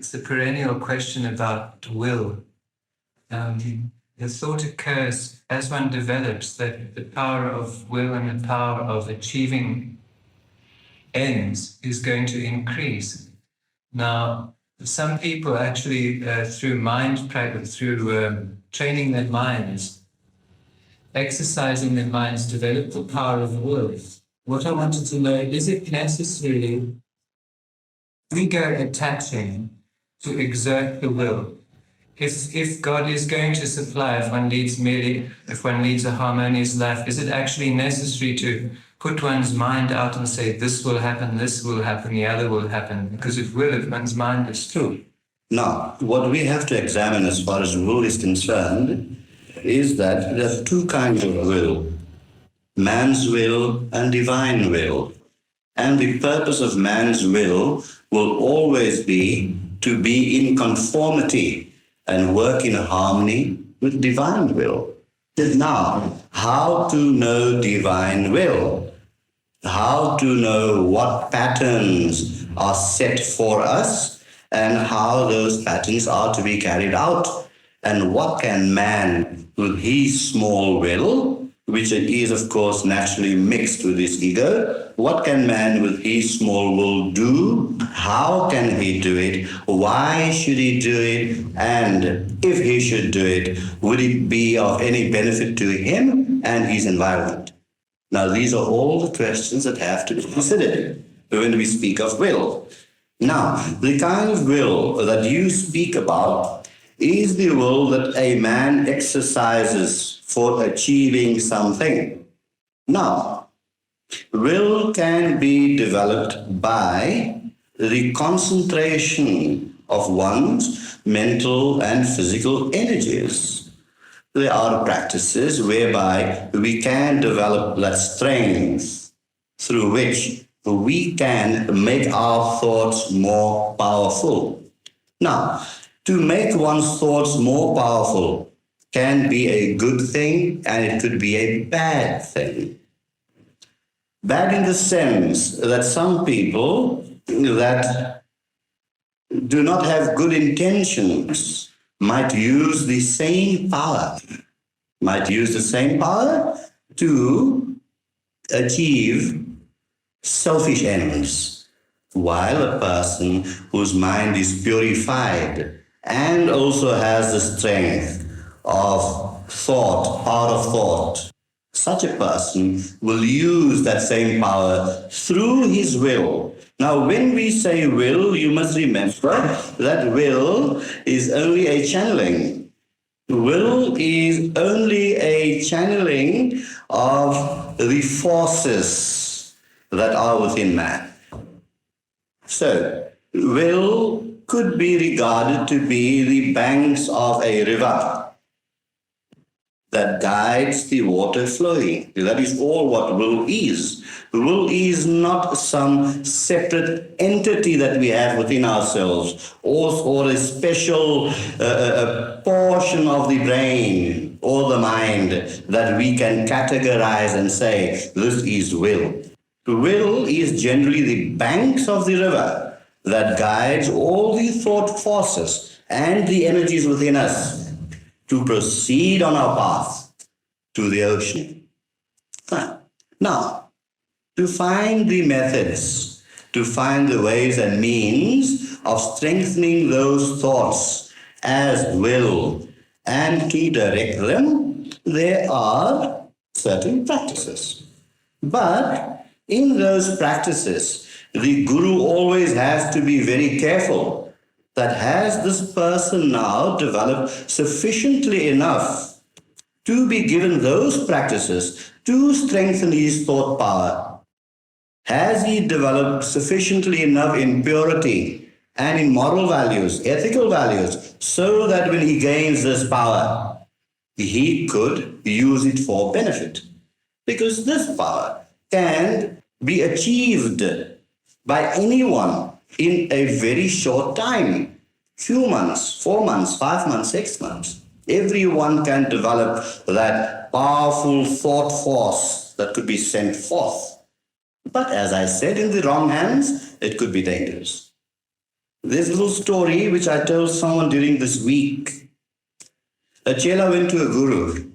it's a perennial question about will. The thought occurs as one develops that the power of will and the power of achieving ends is going to increase. Now, some people actually, through mind practice, through training their minds, exercising their minds, develop the power of will. What I wanted to know, is it necessary ego attaching to exert the will? If God is going to supply, if one leads a harmonious life, is it actually necessary to put one's mind out and say, this will happen, the other will happen? Because it will if one's mind is full. Now, what we have to examine as far as will is concerned is that there are two kinds of will, man's will and divine will. And the purpose of man's will always be to be in conformity and work in harmony with divine will. Now, how to know divine will? How to know what patterns are set for us and how those patterns are to be carried out? And what can man, with his small will, which is of course naturally mixed with his ego, what can man with his small will do? How can he do it? Why should he do it? And if he should do it, would it be of any benefit to him and his environment? Now, these are all the questions that have to be considered when we speak of will. Now, the kind of will that you speak about is the will that a man exercises for achieving something. Now, will can be developed by the concentration of one's mental and physical energies. There are practices whereby we can develop that strength through which we can make our thoughts more powerful. Now, to make one's thoughts more powerful can be a good thing and it could be a bad thing. Bad in the sense that some people that do not have good intentions might use the same power to achieve selfish ends, while a person whose mind is purified and also has the strength of thought, power of thought, such a person will use that same power through his will. Now, when we say will, you must remember that will is only a channeling. Will is only a channeling of the forces that are within man. So, will could be regarded to be the banks of a river that guides the water flowing. That is all what will is. Will is not some separate entity that we have within ourselves or a special portion of the brain or the mind that we can categorize and say, this is will. Will is generally the banks of the river that guides all the thought forces and the energies within us to proceed on our path to the ocean. Now, to find the methods, to find the ways and means of strengthening those thoughts as will and to direct them, there are certain practices. But in those practices, the guru always has to be very careful that has this person now developed sufficiently enough to be given those practices to strengthen his thought power? Has he developed sufficiently enough in purity and in moral values, ethical values, so that when he gains this power, he could use it for benefit? Because this power can be achieved by anyone in a very short time. Few months, 4 months, 5 months, 6 months. Everyone can develop that powerful thought force that could be sent forth. But as I said, in the wrong hands, it could be dangerous. There's a little story which I told someone during this week. A chela went to a guru.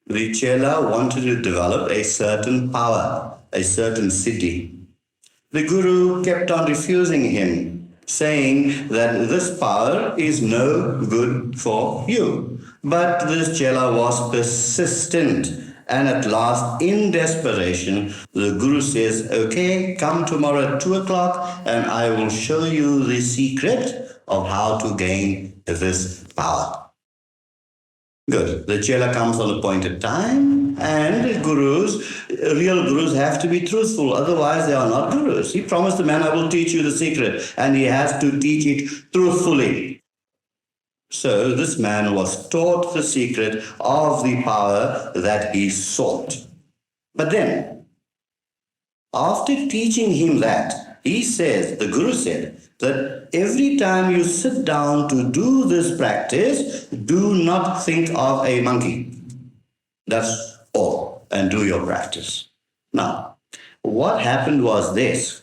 The chela wanted to develop a certain power, a certain siddhi. The guru kept on refusing him, saying that this power is no good for you. But this chela was persistent, and at last, in desperation, the guru says, okay, come tomorrow at 2 o'clock and I will show you the secret of how to gain this power. Good. The chela comes on appointed time, and real gurus have to be truthful, otherwise they are not gurus. He promised the man, I will teach you the secret, and he has to teach it truthfully. So this man was taught the secret of the power that he sought. But then, after teaching him that, the guru said, that every time you sit down to do this practice, do not think of a monkey. That's all. And do your practice. Now, what happened was this.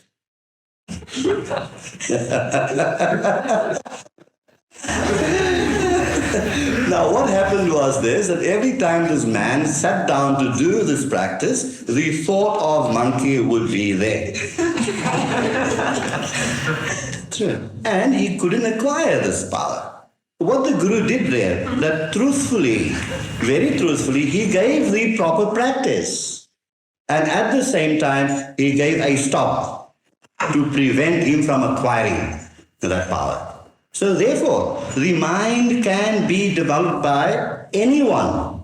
Now, what happened was this, that every time this man sat down to do this practice, the thought of monkey would be there. True. And he couldn't acquire this power. What the guru did there, that truthfully, very truthfully, he gave the proper practice. And at the same time, he gave a stop to prevent him from acquiring that power. So therefore, the mind can be developed by anyone.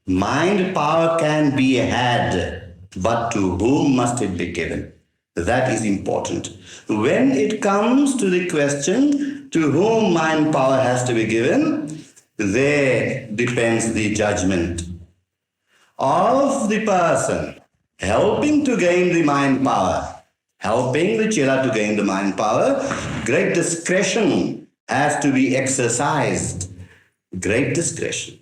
Mind power can be had, but to whom must it be given? That is important. When it comes to the question to whom mind power has to be given, there depends the judgment of the person helping to gain the mind power. Helping the chela to gain the mind power, great discretion has to be exercised. Great discretion.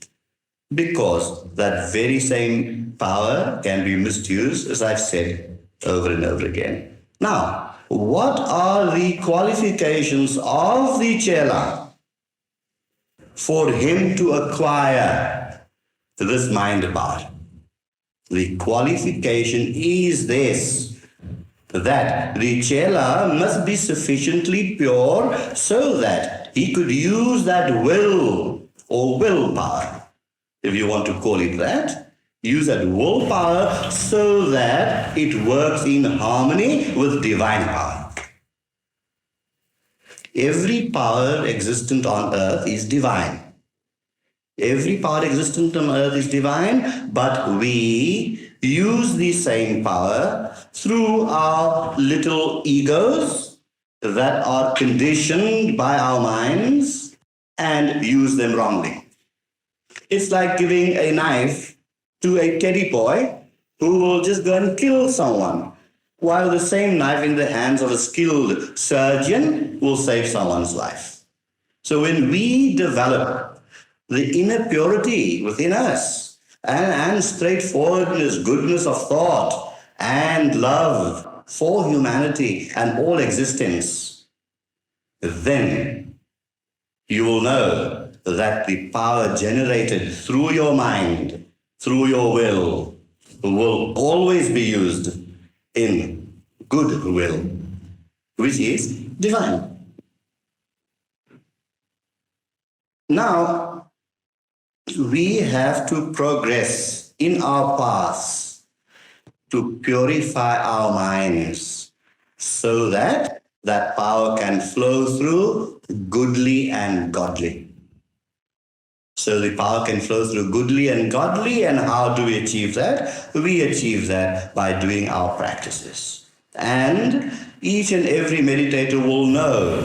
Because that very same power can be misused, as I've said over and over again. Now, what are the qualifications of the chela for him to acquire this mind power? The qualification is this, that the chela must be sufficiently pure so that he could use that will or willpower, if you want to call it that, use that willpower so that it works in harmony with divine power. Every power existent on earth is divine. Every power existent on earth is divine, but we use the same power through our little egos that are conditioned by our minds and use them wrongly. It's like giving a knife to a teddy boy who will just go and kill someone, while the same knife in the hands of a skilled surgeon will save someone's life. So when we develop the inner purity within us and straightforwardness, goodness of thought, and love for humanity and all existence, then you will know that the power generated through your mind, through your will always be used in good will, which is divine. Now, we have to progress in our paths to purify our minds so that that power can flow through goodly and godly. So the power can flow through goodly and godly, and how do we achieve that? We achieve that by doing our practices. And each and every meditator will know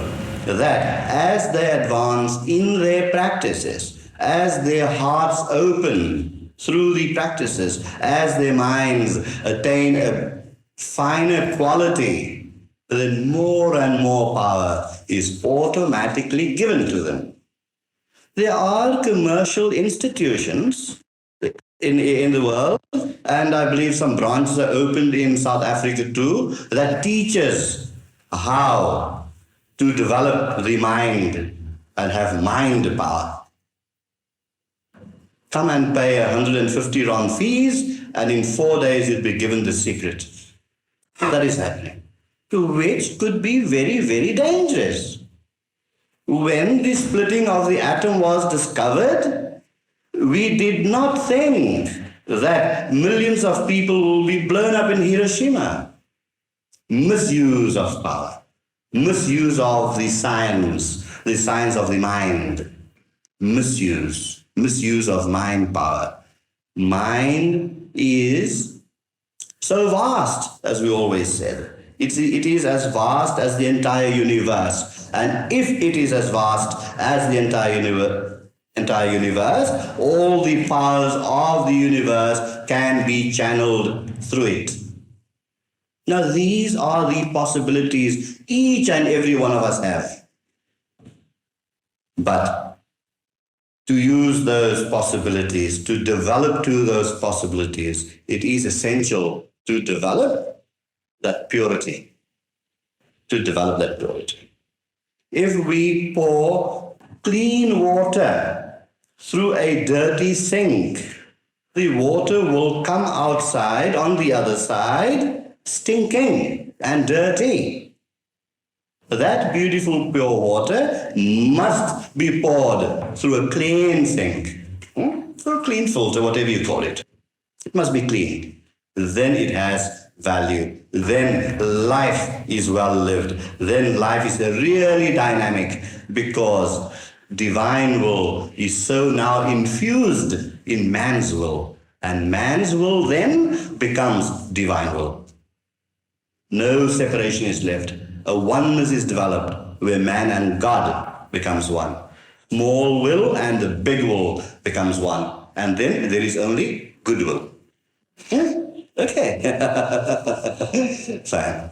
that as they advance in their practices, as their hearts open through the practices, as their minds attain a finer quality, then more and more power is automatically given to them. There are commercial institutions in the world, and I believe some branches are opened in South Africa too, that teaches how to develop the mind and have mind power. Come and pay 150 Rand fees, and in 4 days you'll be given the secret. That is happening, which could be very, very dangerous. When the splitting of the atom was discovered, we did not think that millions of people will be blown up in Hiroshima. Misuse of power, misuse of the science of the mind, misuse of mind power. Mind is so vast, as we always said. It is as vast as the entire universe. And if it is as vast as the entire universe, all the powers of the universe can be channeled through it. Now, these are the possibilities each and every one of us have. But to use those possibilities, to develop to those possibilities, it is essential to develop that purity. If we pour clean water through a dirty sink, the water will come outside on the other side stinking and dirty. That beautiful pure water must be poured through a clean sink, or a clean filter, whatever you call it. It must be clean. Then it has value. Then life is well lived. Then life is really dynamic, because divine will is so now infused in man's will. And man's will then becomes divine will. No separation is left. A oneness is developed where man and God becomes one. Small will and the big will becomes one. And then there is only goodwill. Okay. Fine.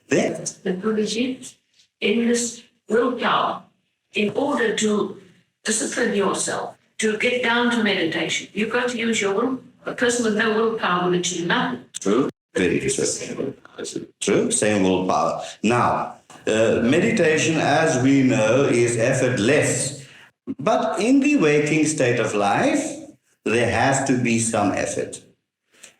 Then? The Guruji, in this willpower, in order to discipline yourself, to get down to meditation, you've got to use your will. A person with no willpower will achieve nothing. True. Very true. True. Same willpower. Now, meditation, as we know, is effortless. But in the waking state of life, there has to be some effort.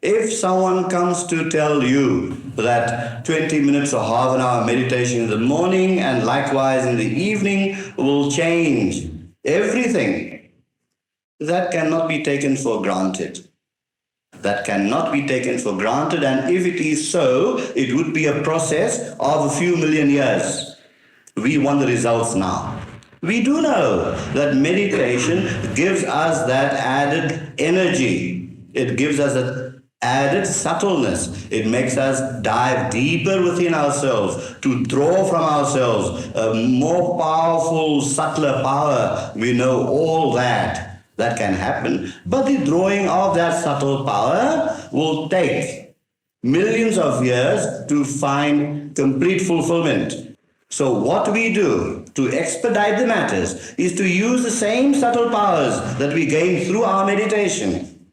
If someone comes to tell you that 20 minutes or half an hour meditation in the morning and likewise in the evening will change everything, that cannot be taken for granted. That cannot be taken for granted, and if it is so, it would be a process of a few million years. We want the results now. We do know that meditation gives us that added energy. It gives us that added subtleness. It makes us dive deeper within ourselves, to draw from ourselves a more powerful, subtler power. We know all that can happen. But the drawing of that subtle power will take millions of years to find complete fulfillment. So what we do to expedite the matters is to use the same subtle powers that we gain through our meditation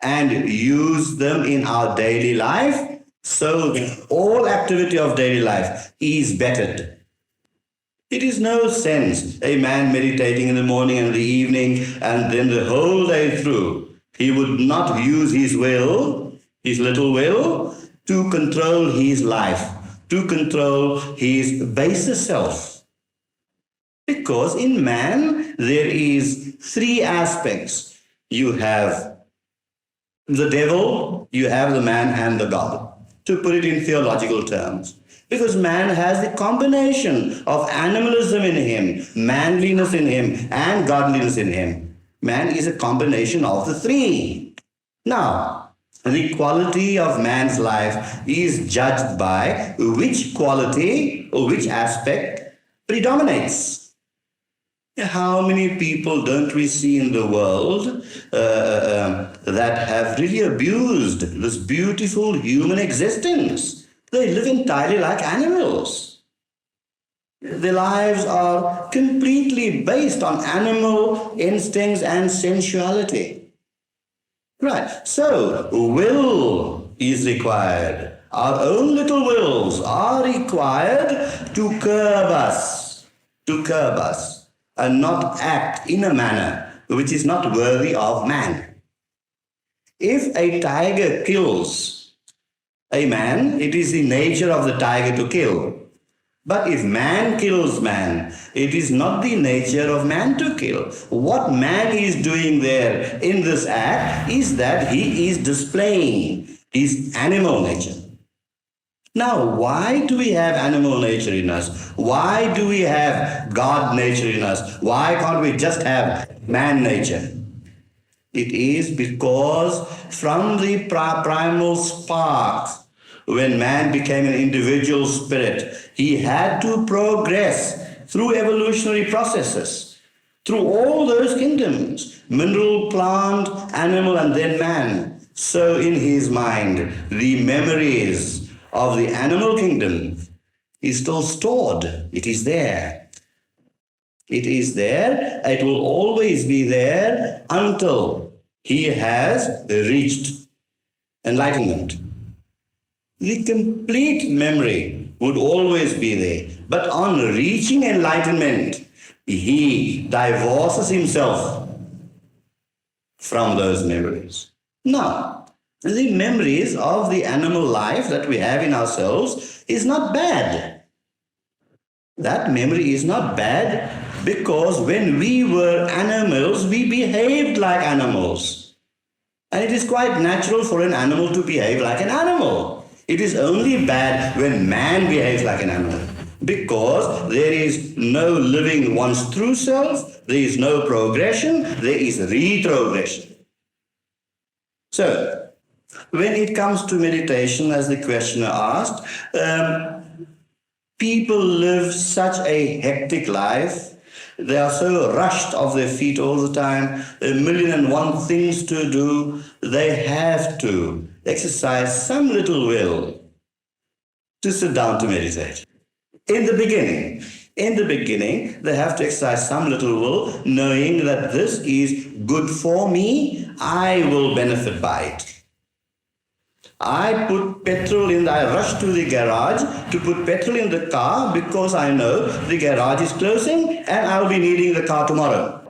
and use them in our daily life, so that all activity of daily life is bettered. It is no sense a man meditating in the morning and the evening and then the whole day through. He would not use his will, his little will, to control his life, to control his baser self. Because in man there is three aspects. You have the devil, you have the man and the God, to put it in theological terms. Because man has the combination of animalism in him, manliness in him, and godliness in him. Man is a combination of the three. Now, the quality of man's life is judged by which quality or which aspect predominates. How many people don't we see in the world that have really abused this beautiful human existence? They live entirely like animals. Their lives are completely based on animal instincts and sensuality. Right. So, will is required. Our own little wills are required to curb us, and not act in a manner which is not worthy of man. If a tiger kills a man, it is the nature of the tiger to kill. But if man kills man, it is not the nature of man to kill. What man is doing there in this act is that he is displaying his animal nature. Now, why do we have animal nature in us? Why do we have God nature in us? Why can't we just have man nature? It is because from the primal sparks, when man became an individual spirit, he had to progress through evolutionary processes, through all those kingdoms, mineral, plant, animal, and then man. So in his mind, the memories of the animal kingdom is still stored. It is there. It is there. It will always be there until he has reached enlightenment. The complete memory would always be there. But on reaching enlightenment, he divorces himself from those memories. Now, the memories of the animal life that we have in ourselves is not bad. That memory is not bad because when we were animals, we behaved like animals. And it is quite natural for an animal to behave like an animal. It is only bad when man behaves like an animal, because there is no living one's true self, there is no progression, there is retrogression. So, when it comes to meditation, as the questioner asked, people live such a hectic life. They are so rushed off their feet all the time, 1,000,001 things to do. They have to exercise some little will to sit down to meditate. In the beginning, they have to exercise some little will, knowing that this is good for me, I will benefit by it. I rush to the garage to put petrol in the car because I know the garage is closing and I'll be needing the car tomorrow.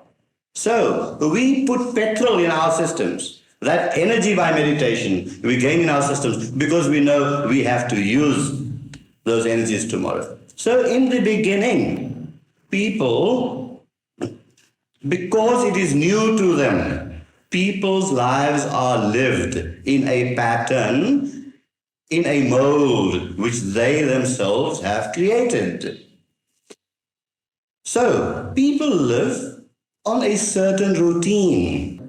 So we put petrol in our systems. That energy by meditation we gain in our systems because we know we have to use those energies tomorrow. So in the beginning, people, because it is new to them, people's lives are lived in a pattern, in a mold which they themselves have created. So people live on a certain routine.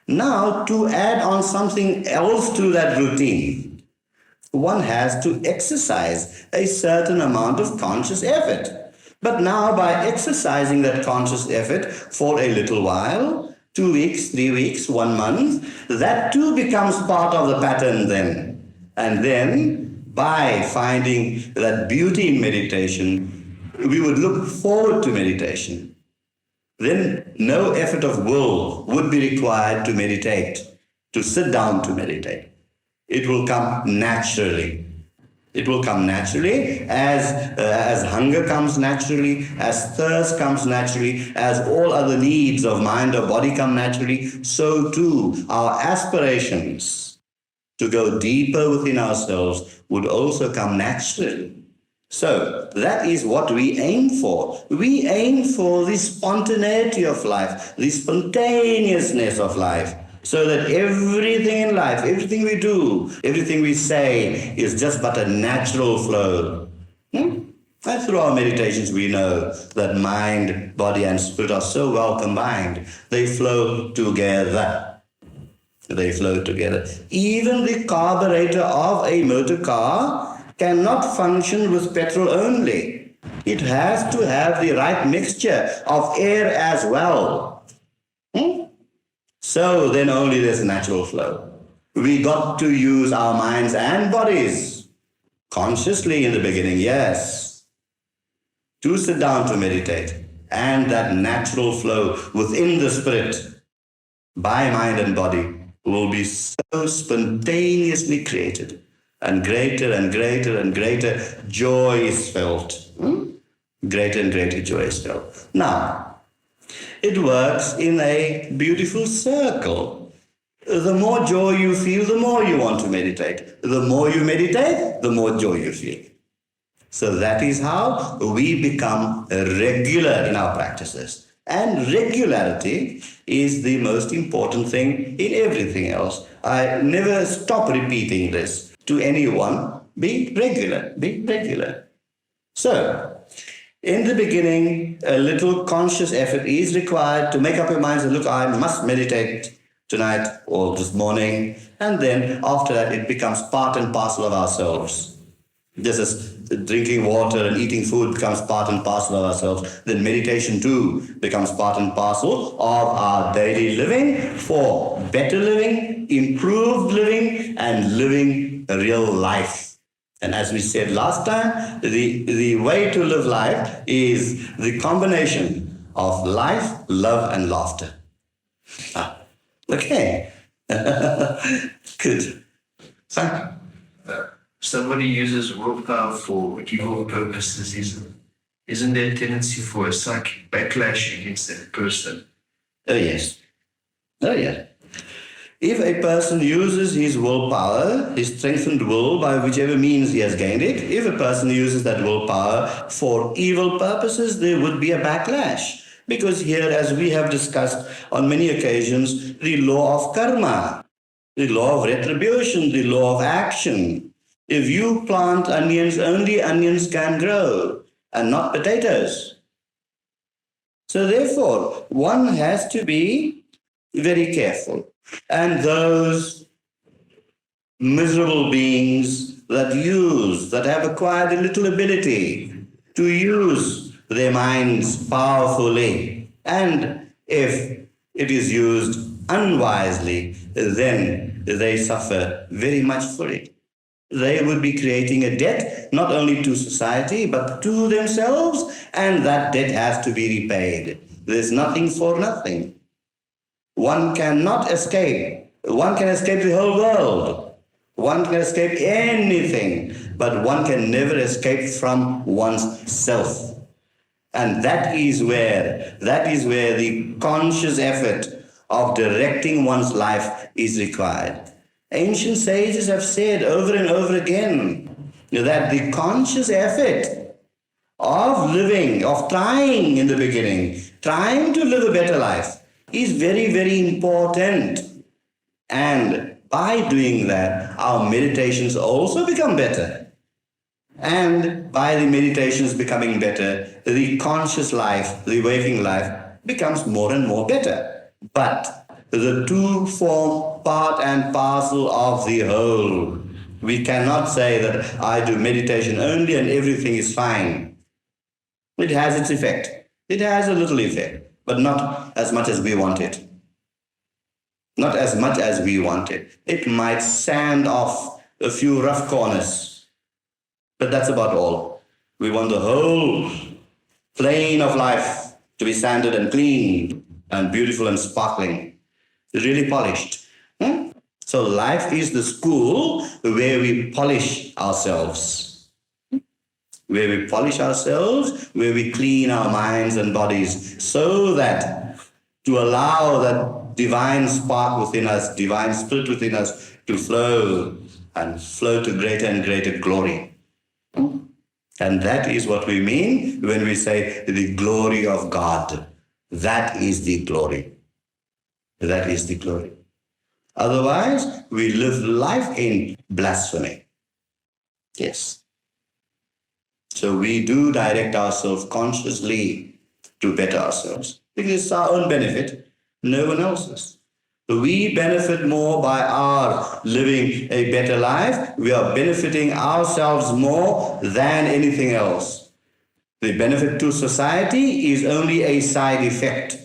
Now, to add on something else to that routine, one has to exercise a certain amount of conscious effort. But now, by exercising that conscious effort for a little while, 2 weeks, 3 weeks, 1 month, that too becomes part of the pattern then. And then, by finding that beauty in meditation, we would look forward to meditation. Then no effort of will would be required to meditate, to sit down to meditate. It will come naturally. It will come naturally as hunger comes naturally, as thirst comes naturally, as all other needs of mind or body come naturally, so too our aspirations to go deeper within ourselves would also come naturally. So that is what we aim for. We aim for the spontaneity of life, the spontaneousness of life, so that everything in life, everything we do, everything we say is just but a natural flow. And through our meditations we know that mind, body and spirit are so well combined. They flow together. They flow together. Even the carburetor of a motor car cannot function with petrol only. It has to have the right mixture of air as well. So then only there's a natural flow. We got to use our minds and bodies consciously in the beginning, yes, to sit down to meditate. And that natural flow within the spirit by mind and body will be so spontaneously created and greater and greater and greater joy is felt. Greater and greater joy is felt. Now, it works in a beautiful circle. The more joy you feel, the more you want to meditate. The more you meditate, the more joy you feel. So that is how we become regular in our practices. And regularity is the most important thing in everything else. I never stop repeating this to anyone. Be regular, be regular. So, in the beginning, a little conscious effort is required to make up your mind that, look, I must meditate tonight or this morning. And then after that, it becomes part and parcel of ourselves. Just as drinking water and eating food becomes part and parcel of ourselves, then meditation too becomes part and parcel of our daily living for better living, improved living, and living a real life. And as we said last time, the way to live life is the combination of life, love, and laughter. Okay. Good. So, somebody uses willpower for evil purposes. Isn't there a tendency for a psychic backlash against that person? Oh, yes. Oh, yeah. If a person uses his willpower, his strengthened will, by whichever means he has gained it, if a person uses that willpower for evil purposes, there would be a backlash. Because here, as we have discussed on many occasions, the law of karma, the law of retribution, the law of action. If you plant onions, only onions can grow, and not potatoes. So therefore, one has to be very careful. And those miserable beings that have acquired a little ability to use their minds powerfully, and if it is used unwisely, then they suffer very much for it. They would be creating a debt not only to society but to themselves, and that debt has to be repaid. There's nothing for nothing. One cannot escape. One can escape the whole world. One can escape anything, but one can never escape from one's self. And that is where the conscious effort of directing one's life is required. Ancient sages have said over and over again that the conscious effort of living, of trying in the beginning, trying to live a better life, is very, very important. And by doing that, our meditations also become better. And by the meditations becoming better, the conscious life, the waking life, becomes more and more better. But the two form part and parcel of the whole. We cannot say that I do meditation only and everything is fine. It has its effect. It has a little effect, but not as much as we want it. Not as much as we want it. It might sand off a few rough corners, but that's about all. We want the whole plane of life to be sanded and clean and beautiful and sparkling, really polished. So life is the school where we polish ourselves. Where we polish ourselves, where we clean our minds and bodies, so that to allow that divine spark within us, divine spirit within us to flow and flow to greater and greater glory. And that is what we mean when we say the glory of God. That is the glory. That is the glory. Otherwise, we live life in blasphemy. Yes. So we do direct ourselves consciously to better ourselves. Because it's our own benefit, no one else's. We benefit more by our living a better life. We are benefiting ourselves more than anything else. The benefit to society is only a side effect,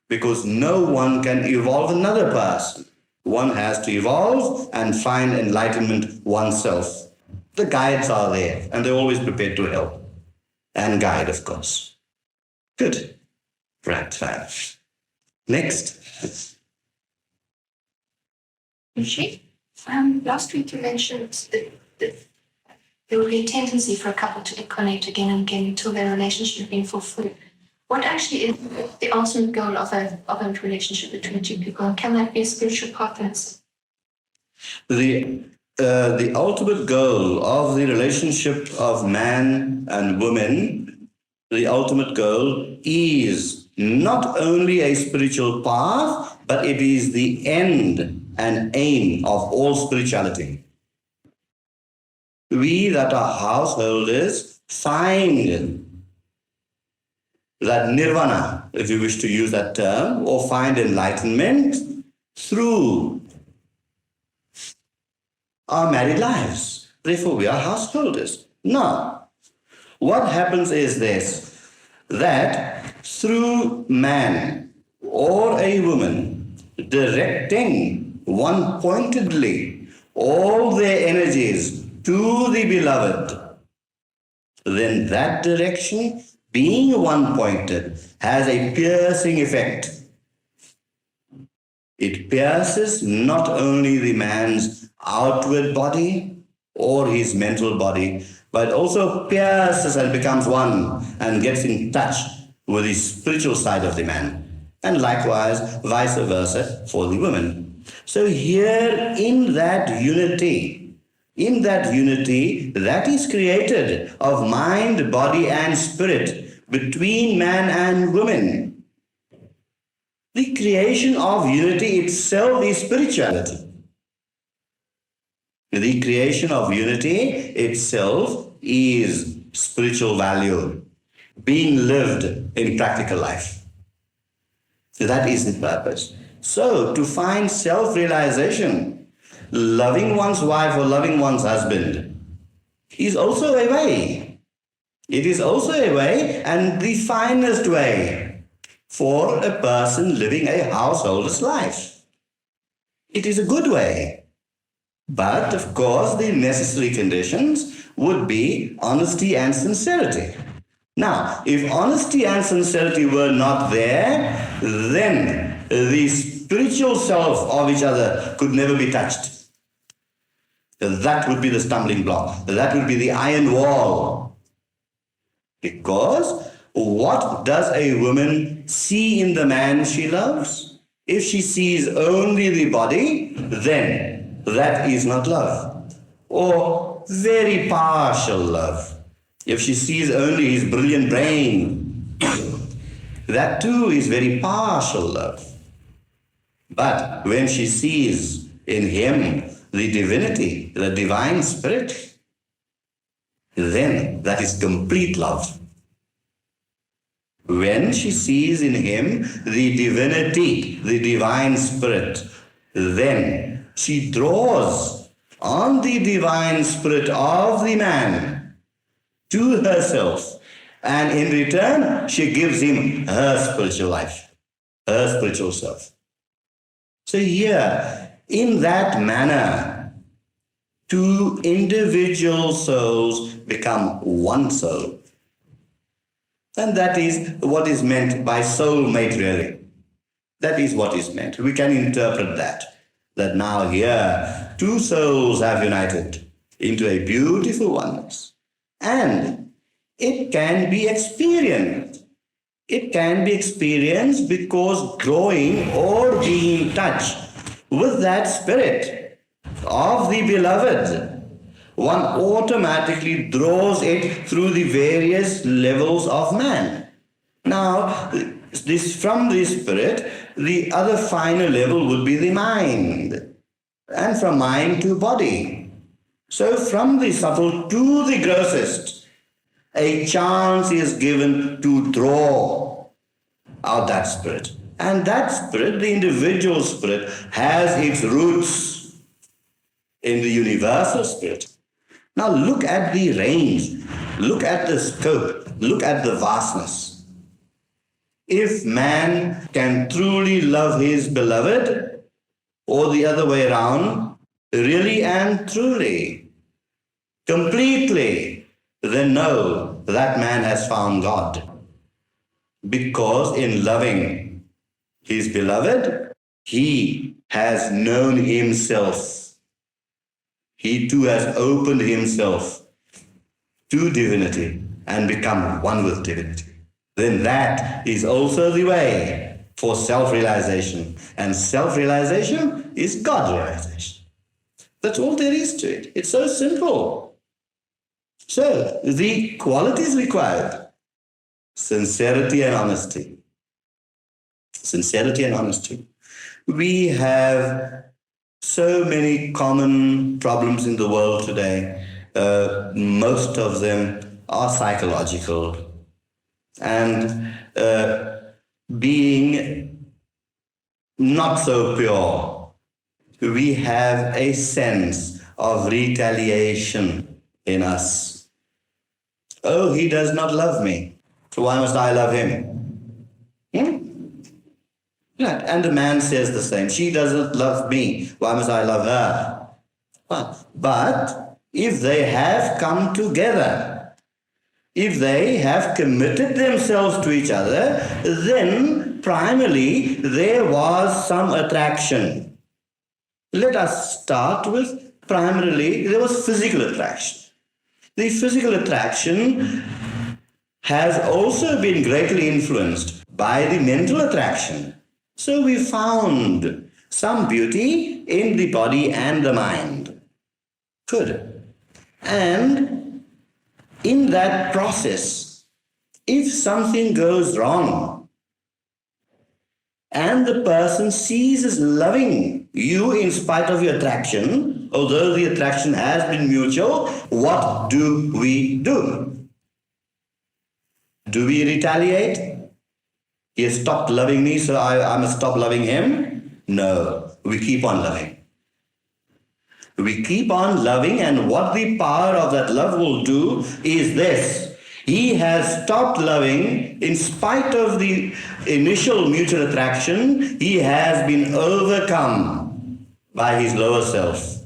because no one can evolve another person. One has to evolve and find enlightenment oneself. The guides are there, and they're always prepared to help and guide, of course. Good. Right, fine. Next. Is she? Last week you mentioned that there would be a tendency for a couple to connect again and again until their relationship has been fulfilled. What actually is the ultimate goal of a relationship between two people? And can that be a spiritual partners? The ultimate goal of the relationship of man and woman, the ultimate goal is not only a spiritual path, but it is the end and aim of all spirituality. We that are householders find that nirvana, if you wish to use that term, or find enlightenment through our married lives. Therefore, we are householders. Now, what happens is this, that through man or a woman directing one-pointedly all their energies to the beloved, then that direction, being one-pointed, has a piercing effect. It pierces not only the man's outward body or his mental body, but also pierces and becomes one and gets in touch with the spiritual side of the man. And likewise, vice versa for the woman. So here in that unity that is created of mind, body and spirit between man and woman, the creation of unity itself is spirituality. The creation of unity itself is spiritual value being lived in practical life. So that is the purpose. So to find self-realization, loving one's wife or loving one's husband is also a way. It is also a way, and the finest way for a person living a householder's life. It is a good way. But of course, the necessary conditions would be honesty and sincerity. Now, if honesty and sincerity were not there, then the spiritual self of each other could never be touched. That would be the stumbling block. That would be the iron wall. Because what does a woman see in the man she loves? If she sees only the body, then that is not love, or very partial love. If she sees only his brilliant brain, that too is very partial love. But when she sees in him the divinity, the divine spirit, then that is complete love. When she sees in him the divinity, the divine spirit, then she draws on the divine spirit of the man to herself, and in return she gives him her spiritual life, her spiritual self. So here, in that manner, two individual souls become one soul. And that is what is meant by soulmate, really. That is what is meant. We can interpret that now here two souls have united into a beautiful oneness. And it can be experienced. It can be experienced because growing or being in touch with that spirit of the beloved, one automatically draws it through the various levels of man. Now, this from the spirit, the other final level would be the mind, and from mind to body. So from the subtle to the grossest, a chance is given to draw out that spirit. And that spirit, the individual spirit, has its roots in the universal spirit. Now look at the range, look at the scope, look at the vastness. If man can truly love his beloved, or the other way around, really and truly, completely, then know that man has found God. Because in loving his beloved, he has known himself. he too has opened himself to divinity and become one with divinity. Then that is also the way for self-realization. And self-realization is God-realization. That's all there is to it. It's so simple. So, the qualities required: sincerity and honesty. Sincerity and honesty. We have so many common problems in the world today. Most of them are psychological. And being not so pure, we have a sense of retaliation in us. Oh, he does not love me, so why must I love him? Right. And the man says the same. She doesn't love me, why must I love her? But if they have come together, if they have committed themselves to each other, then primarily there was some attraction. Let us start with primarily there was physical attraction. The physical attraction has also been greatly influenced by the mental attraction. So we found some beauty in the body and the mind. Good. And in that process, if something goes wrong and the person ceases loving you in spite of your attraction, although the attraction has been mutual, what do we do? Do we retaliate? He has stopped loving me, so I must stop loving him? No, we keep on loving. We keep on loving, and what the power of that love will do is this. He has stopped loving in spite of the initial mutual attraction. He has been overcome by his lower self.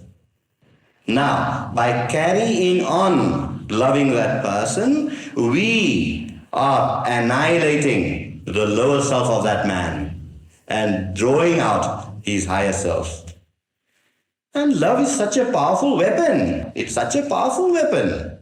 Now, by carrying on loving that person, we are annihilating the lower self of that man and drawing out his higher self. And love is such a powerful weapon. It's such a powerful weapon.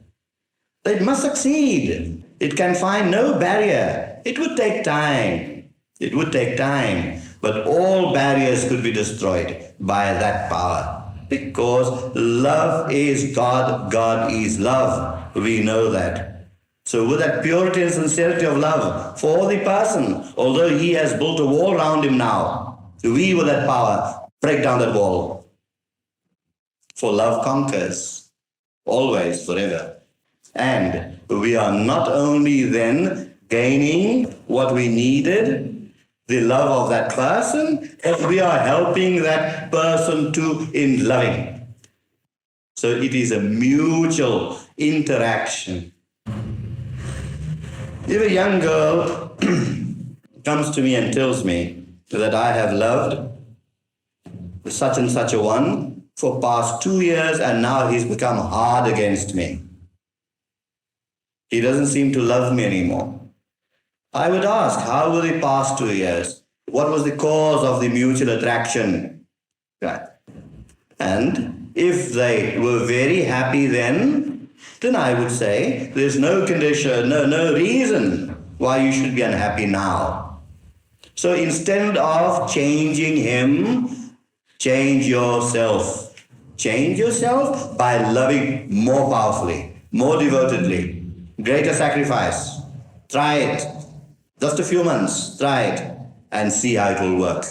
It must succeed. It can find no barrier. It would take time. It would take time. But all barriers could be destroyed by that power. Because love is God, God is love. We know that. So with that purity and sincerity of love for the person, although he has built a wall around him now, we with that power break down that wall. For love conquers, always, forever. And we are not only then gaining what we needed, the love of that person, but we are helping that person too in loving. So it is a mutual interaction. If a young girl comes to me and tells me that I have loved such and such a one for past 2 years and now he's become hard against me, he doesn't seem to love me anymore, I would ask, how were the past 2 years? What was the cause of the mutual attraction? Right. And if they were very happy then I would say there's no condition, no reason why you should be unhappy now. So instead of changing him, change yourself. Change yourself by loving more powerfully, more devotedly, greater sacrifice. Try it. Just a few months, try it and see how it will work.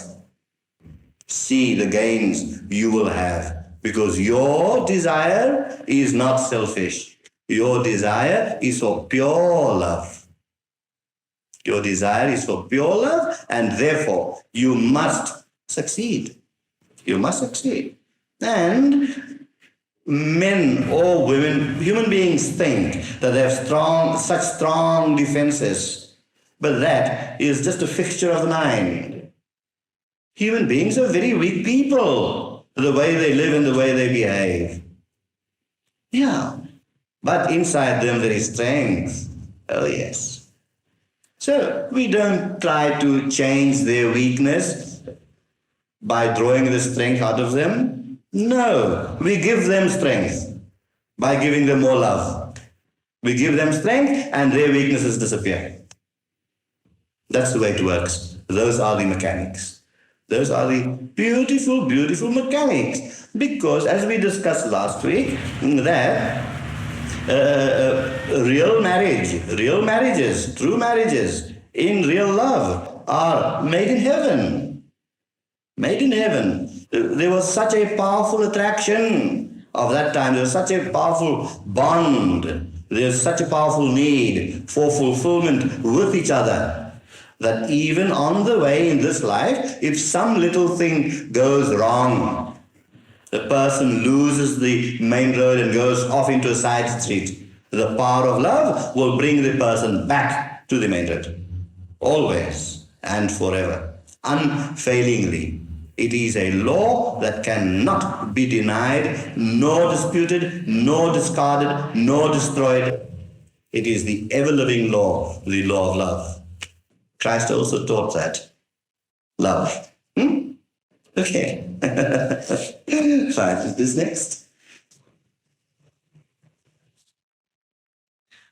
See the gains you will have, because your desire is not selfish. Your desire is for pure love. Your desire is for pure love, and therefore you must succeed. You must succeed. And men or women, human beings think that they have such strong defenses, but that is just a fixture of the mind. Human beings are very weak people, the way they live and the way they behave. Yeah, but inside them there is strength. Oh yes. So we don't try to change their weakness by drawing the strength out of them. No, we give them strength by giving them more love. We give them strength and their weaknesses disappear. That's the way it works. Those are the mechanics. Those are the beautiful, beautiful mechanics. Because as we discussed last week, that real marriages, true marriages in real love are made in heaven. Made in heaven. There was such a powerful attraction of that time. There was such a powerful bond. There's such a powerful need for fulfillment with each other that even on the way in this life, if some little thing goes wrong, the person loses the main road and goes off into a side street, the power of love will bring the person back to the main road. Always and forever. Unfailingly. It is a law that cannot be denied, nor disputed, nor discarded, nor destroyed. It is the ever-living law, the law of love. Christ also taught that. Love. Okay. Fine. This next.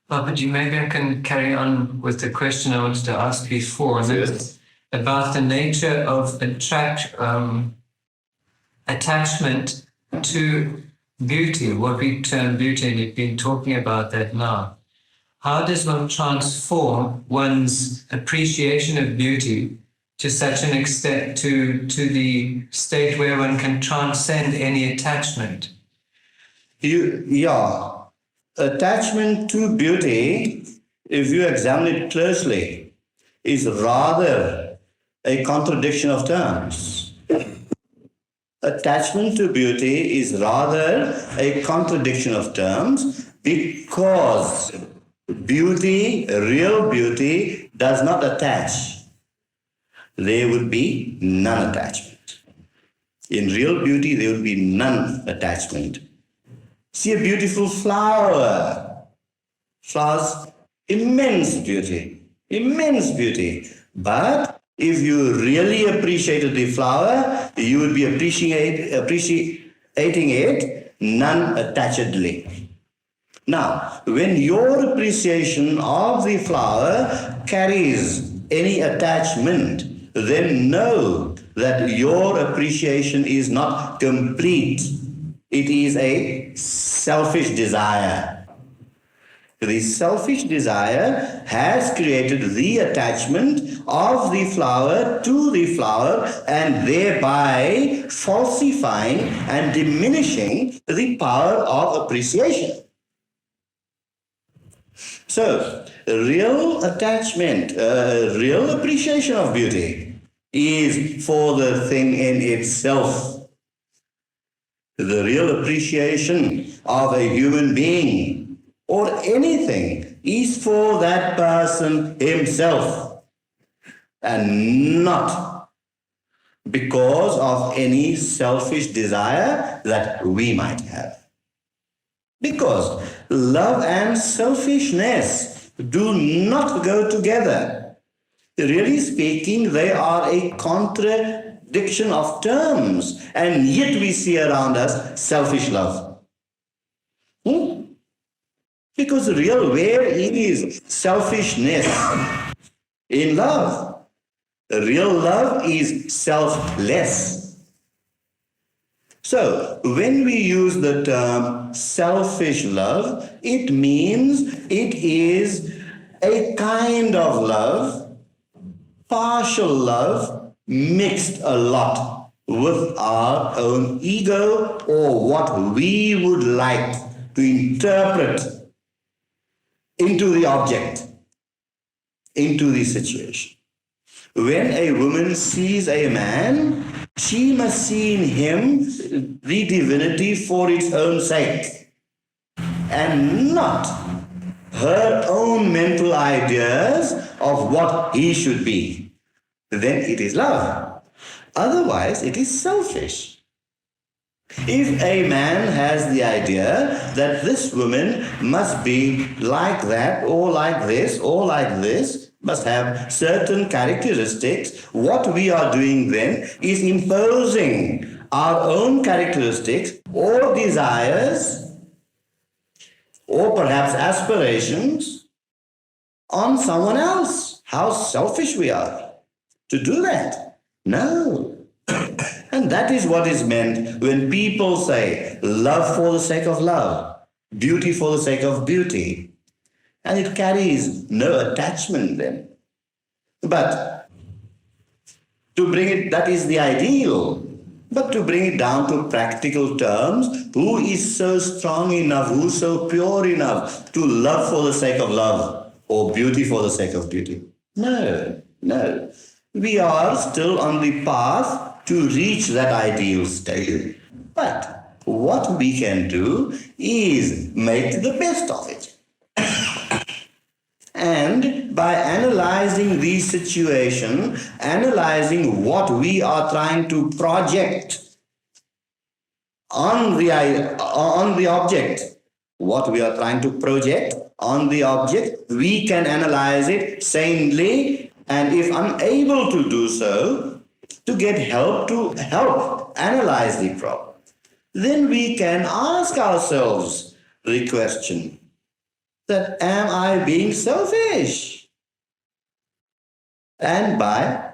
Babaji, maybe I can carry on with the question I wanted to ask before. And Yes. About the nature of attachment to beauty, what we term beauty, and you've been talking about that now. How does one transform one's appreciation of beauty to such an extent to the state where one can transcend any attachment? Attachment to beauty, if you examine it closely, is rather a contradiction of terms. Attachment to beauty is rather a contradiction of terms because beauty, real beauty, does not attach. There would be non-attachment. In real beauty, there would be non-attachment. See a beautiful flower. Flowers, immense beauty. But if you really appreciated the flower, you would be appreciating it non-attachedly. Now, when your appreciation of the flower carries any attachment, then know that your appreciation is not complete. It is a selfish desire. The selfish desire has created the attachment of the flower to the flower and thereby falsifying and diminishing the power of appreciation. So, real attachment, real appreciation of beauty is for the thing in itself. The real appreciation of a human being or anything is for that person himself and not because of any selfish desire that we might have. Because love and selfishness do not go together. Really speaking, they are a contradiction of terms, and yet we see around us selfish love. Because where is selfishness in love? Real love is selfless. So, when we use the term selfish love, it means it is a kind of love, partial love, mixed a lot with our own ego or what we would like to interpret into the object, into the situation. When a woman sees a man, she must see in him the divinity for its own sake and not her own mental ideas of what he should be. Then it is love. Otherwise, it is selfish. If a man has the idea that this woman must be like that or like this or like this, must have certain characteristics, what we are doing then is imposing our own characteristics or desires or perhaps aspirations on someone else. How selfish we are to do that. No. And that is what is meant when people say love for the sake of love, beauty for the sake of beauty. And it carries no attachment then. But to bring it, that is the ideal. But to bring it down to practical terms, who is so strong enough, who is so pure enough to love for the sake of love or beauty for the sake of beauty? No, no. We are still on the path to reach that ideal state. But what we can do is make the best of it. And by analyzing the situation, analyzing what we are trying to project on the object, what we are trying to project on the object, we can analyze it sanely, and if unable to do so, to get help to help analyze the problem, then we can ask ourselves the question that, am I being selfish? And by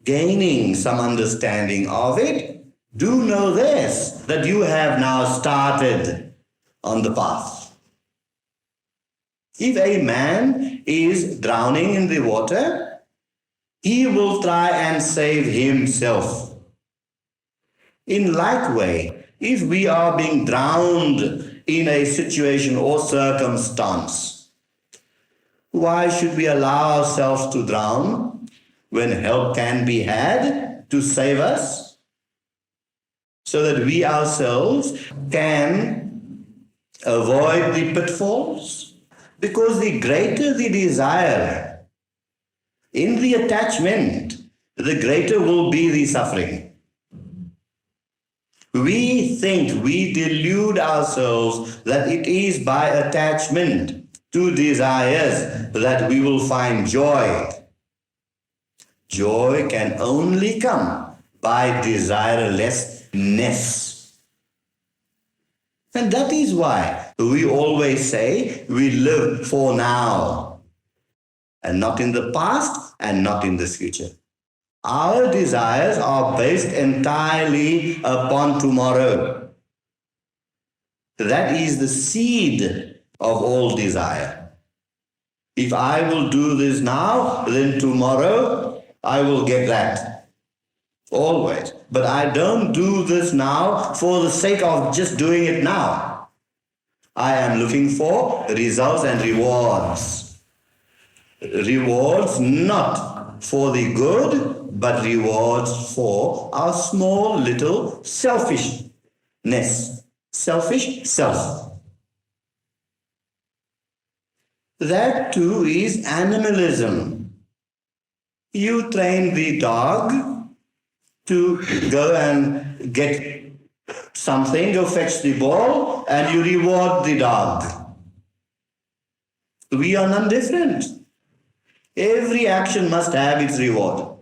gaining some understanding of it, do know this, that you have now started on the path. If a man is drowning in the water, he will try and save himself. In like way, if we are being drowned in a situation or circumstance, why should we allow ourselves to drown when help can be had to save us, so that we ourselves can avoid the pitfalls? Because the greater the desire in the attachment, the greater will be the suffering. We think, we delude ourselves that it is by attachment to desires that we will find joy. Joy can only come by desirelessness. And that is why we always say we live for now, and not in the past and not in the future. Our desires are based entirely upon tomorrow. That is the seed of all desire. If I will do this now, then tomorrow I will get that. Always. But I don't do this now for the sake of just doing it now. I am looking for results and rewards. Rewards not for the good, but rewards for our small little selfishness, selfish self. That too is animalism. You train the dog to go and get something, go fetch the ball, and you reward the dog. We are none different. Every action must have its reward.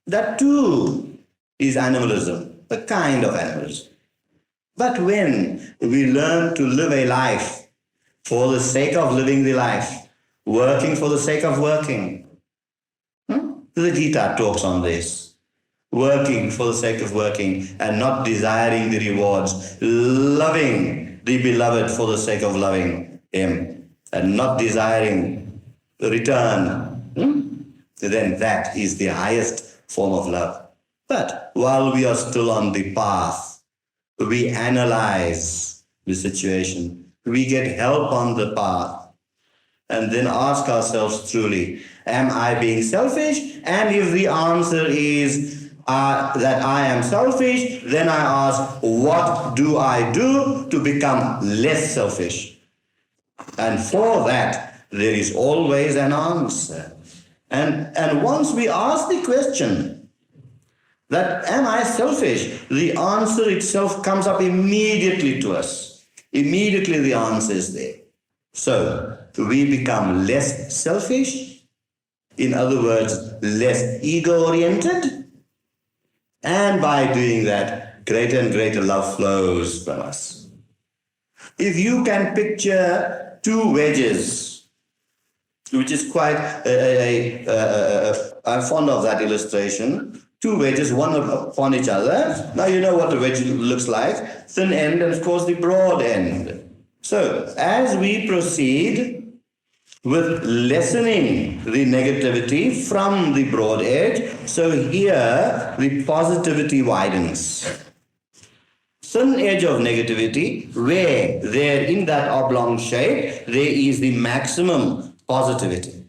That too is animalism, a kind of animalism. But when we learn to live a life for the sake of living the life, working for the sake of working, the Gita talks on this. Working for the sake of working and not desiring the rewards, loving the beloved for the sake of loving him and not desiring the return, then that is the highest form of love. But while we are still on the path, we analyze the situation, we get help on the path, and then ask ourselves truly, am I being selfish? And if the answer is that I am selfish, then I ask, what do I do to become less selfish? And for that, there is always an answer. And once we ask the question, that am I selfish? The answer itself comes up immediately to us. Immediately the answer is there. So we become less selfish, in other words, less ego-oriented, and by doing that, greater and greater love flows from us. If you can picture two wedges, which is quite, I'm fond of that illustration, two wedges, one upon each other. Now you know what the wedge looks like, thin end and of course the broad end. So as we proceed with lessening the negativity from the broad edge, so here the positivity widens. Thin edge of negativity, where there in that oblong shape, there is the maximum positivity.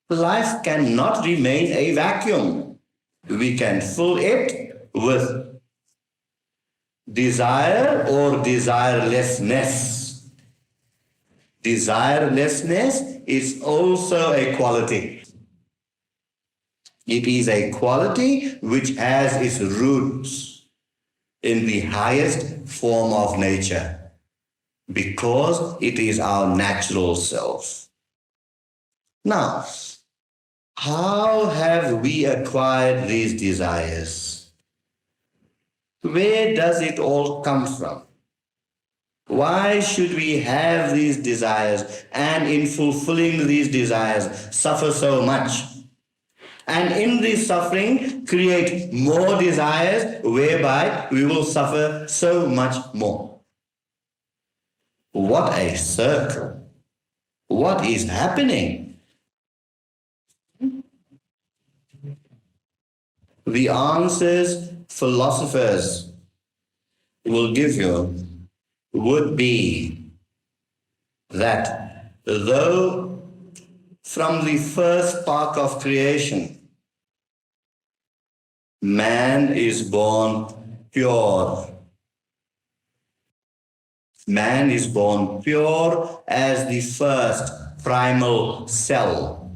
Life cannot remain a vacuum. We can fill it with desire or desirelessness. Desirelessness is also a quality. It is a quality which has its roots in the highest form of nature, because it is our natural self. Now, how have we acquired these desires? Where does it all come from? Why should we have these desires and in fulfilling these desires suffer so much? And in this suffering create more desires whereby we will suffer so much more. What a circle. What is happening? The answers philosophers will give you would be that though from the first spark of creation, man is born pure. Man is born pure as the first primal cell.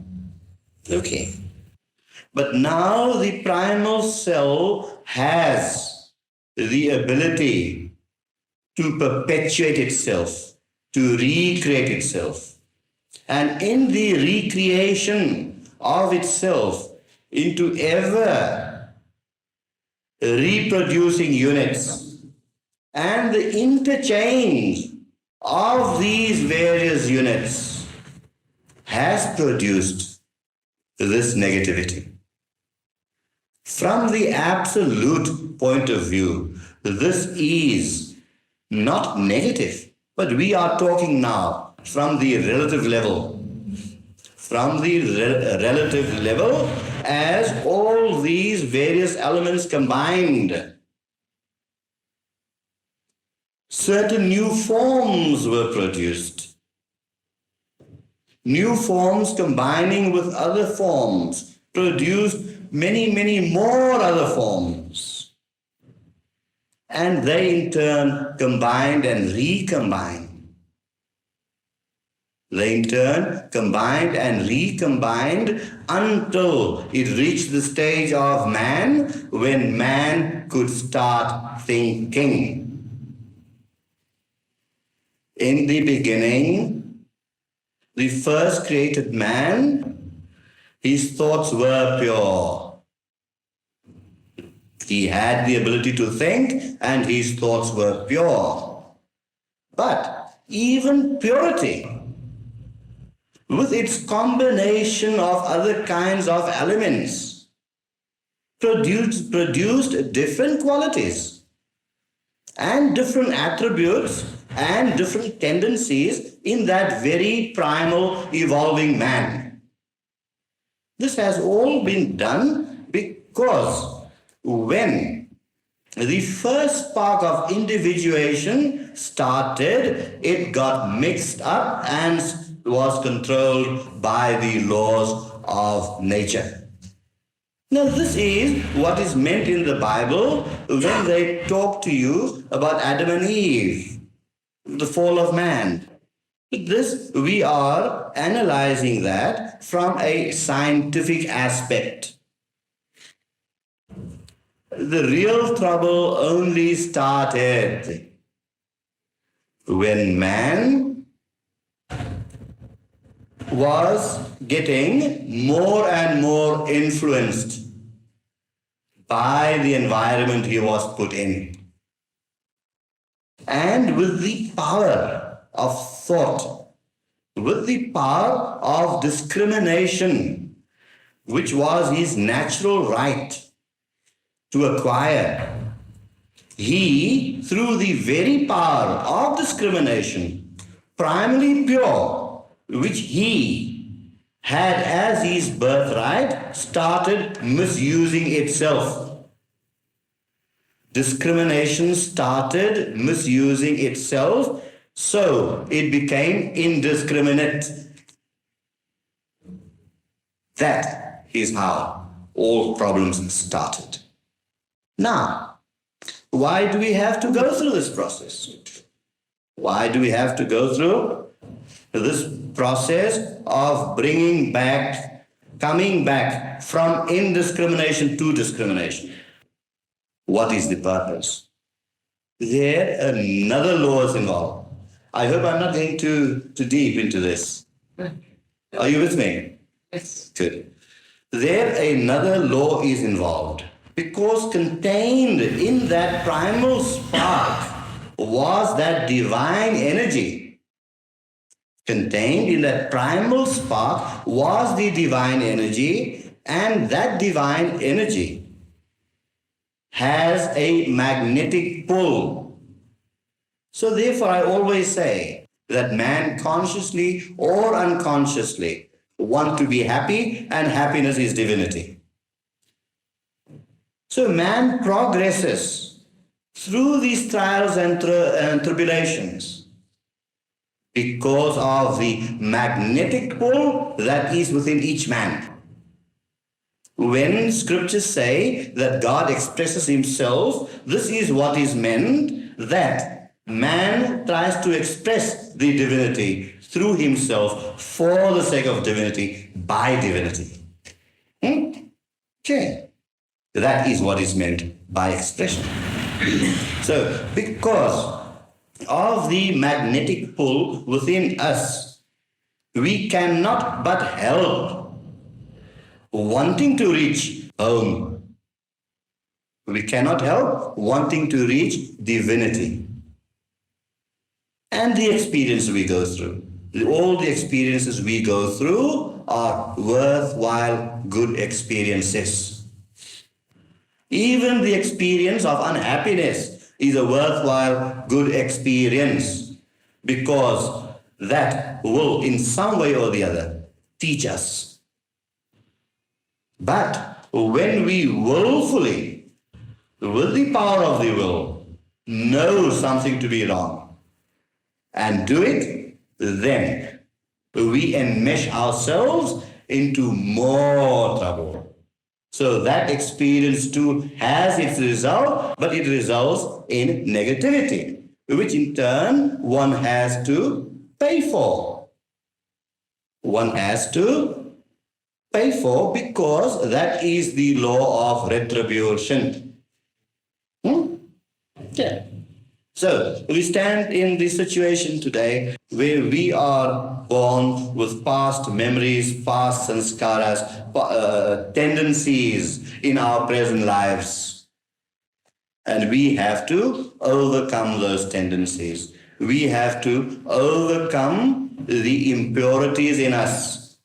Okay. But now the primal cell has the ability to perpetuate itself, to recreate itself. And in the recreation of itself into ever reproducing units and the interchange of these various units has produced this negativity. From the absolute point of view, this is not negative, but we are talking now from the relative level. From the relative level, as all these various elements combined, certain new forms were produced. New forms combining with other forms produced many, many more other forms. And they in turn combined and recombined. They in turn combined and recombined until it reached the stage of man, when man could start thinking. In the beginning, the first created man, his thoughts were pure. He had the ability to think and his thoughts were pure. But even purity, with its combination of other kinds of elements, produced different qualities and different attributes and different tendencies in that very primal evolving man. This has all been done because when the first spark of individuation started, it got mixed up and was controlled by the laws of nature. Now, this is what is meant in the Bible when they talk to you about Adam and Eve, the fall of man. This, we are analyzing that from a scientific aspect. The real trouble only started when man was getting more and more influenced by the environment he was put in. And with the power of thought, with the power of discrimination, which was his natural right to acquire, he, through the very power of discrimination, primarily pure, which he had as his birthright, started misusing itself. Discrimination started misusing itself, so it became indiscriminate. That is how all problems started. Now, why do we have to go through this process? Why do we have to go through this process of coming back from indiscrimination to discrimination? What is the purpose? There another law is involved. I hope I'm not going too deep into this. Are you with me? Yes. Good. There another law is involved, because contained in that primal spark was that divine energy. Contained in that primal spark was the divine energy, and that divine energy has a magnetic pull. So therefore I always say that man consciously or unconsciously want to be happy, and happiness is divinity. So man progresses through these trials and tribulations because of the magnetic pull that is within each man. When scriptures say that God expresses himself, this is what is meant, that man tries to express the divinity through himself for the sake of divinity, by divinity. Okay. That is what is meant by expression. So, because of the magnetic pull within us, we cannot but help wanting to reach home. We cannot help wanting to reach divinity. And the experience we go through, all the experiences we go through are worthwhile good experiences. Even the experience of unhappiness is a worthwhile good experience, because that will in some way or the other teach us. But when we willfully, with the power of the will, know something to be wrong and do it, then we enmesh ourselves into more trouble. So that experience too has its result, but it results in negativity, which in turn one has to pay for. One has to pay for, because that is the law of retribution. Yeah. So we stand in this situation today where we are born with past memories, past sanskaras, tendencies in our present lives. And we have to overcome those tendencies. We have to overcome the impurities in us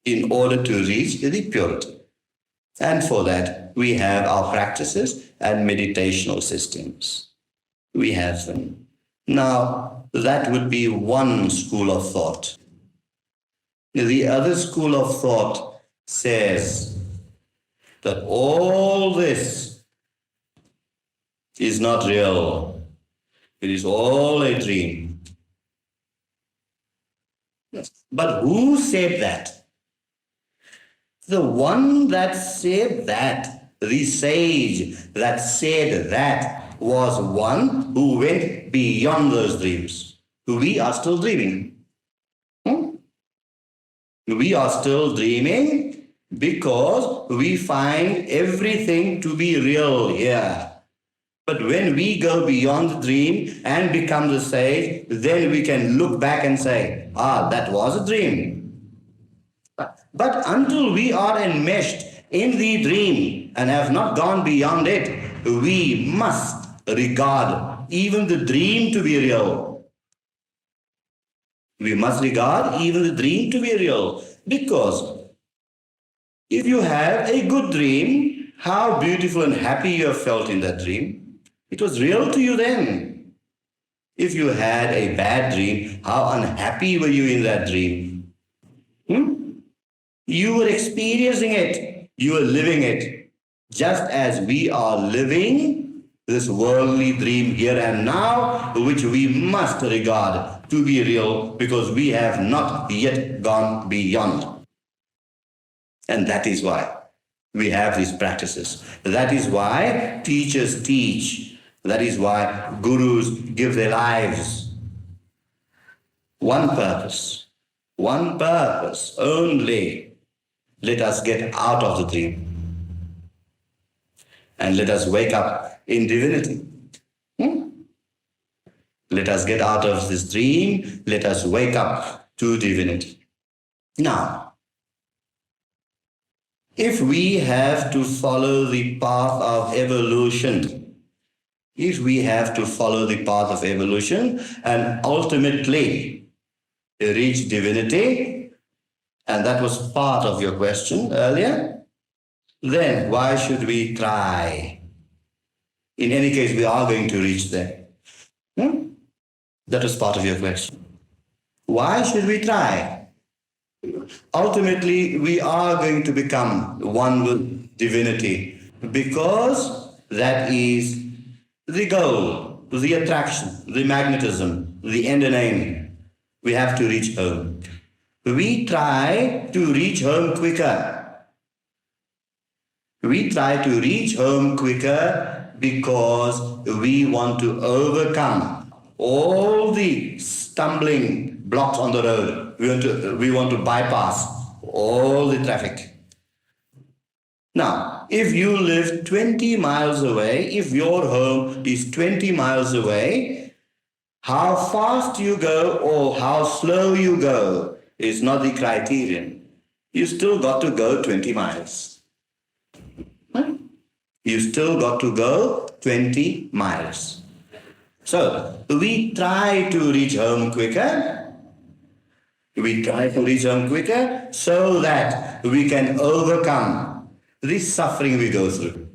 in order to reach the purity. And for that, we have our practices and meditational systems. We have them. Now, that would be one school of thought. The other school of thought says that all this is not real. It is all a dream. But who said that? The one that said that, the sage that said that, was one who went beyond those dreams. We are still dreaming. We are still dreaming because we find everything to be real here. But when we go beyond the dream and become the sage, then we can look back and say, that was a dream. But until we are enmeshed in the dream and have not gone beyond it, we must regard even the dream to be real. We must regard even the dream to be real, because if you have a good dream, how beautiful and happy you have felt in that dream. It was real to you then. If you had a bad dream, how unhappy were you in that dream? You were experiencing it. You were living it. Just as we are living this worldly dream here and now, which we must regard to be real because we have not yet gone beyond. And that is why we have these practices. That is why teachers teach. That is why gurus give their lives. One purpose only. Let us get out of the dream and let us wake up in divinity. Let us get out of this dream. Let us wake up to divinity. Now, if we have to follow the path of evolution, and ultimately reach divinity, and that was part of your question earlier, then why should we try? In any case, we are going to reach there. That was part of your question. Why should we try? Ultimately, we are going to become one with divinity, because that is the goal, the attraction, the magnetism, the end and aim. We have to reach home. We try to reach home quicker. Because we want to overcome all the stumbling blocks on the road. We want to bypass all the traffic. Now, if you live 20 miles away, if your home is 20 miles away, how fast you go or how slow you go is not the criterion. You still got to go 20 miles. You still got to go 20 miles. So, we try to reach home quicker. So that we can overcome the suffering we go through.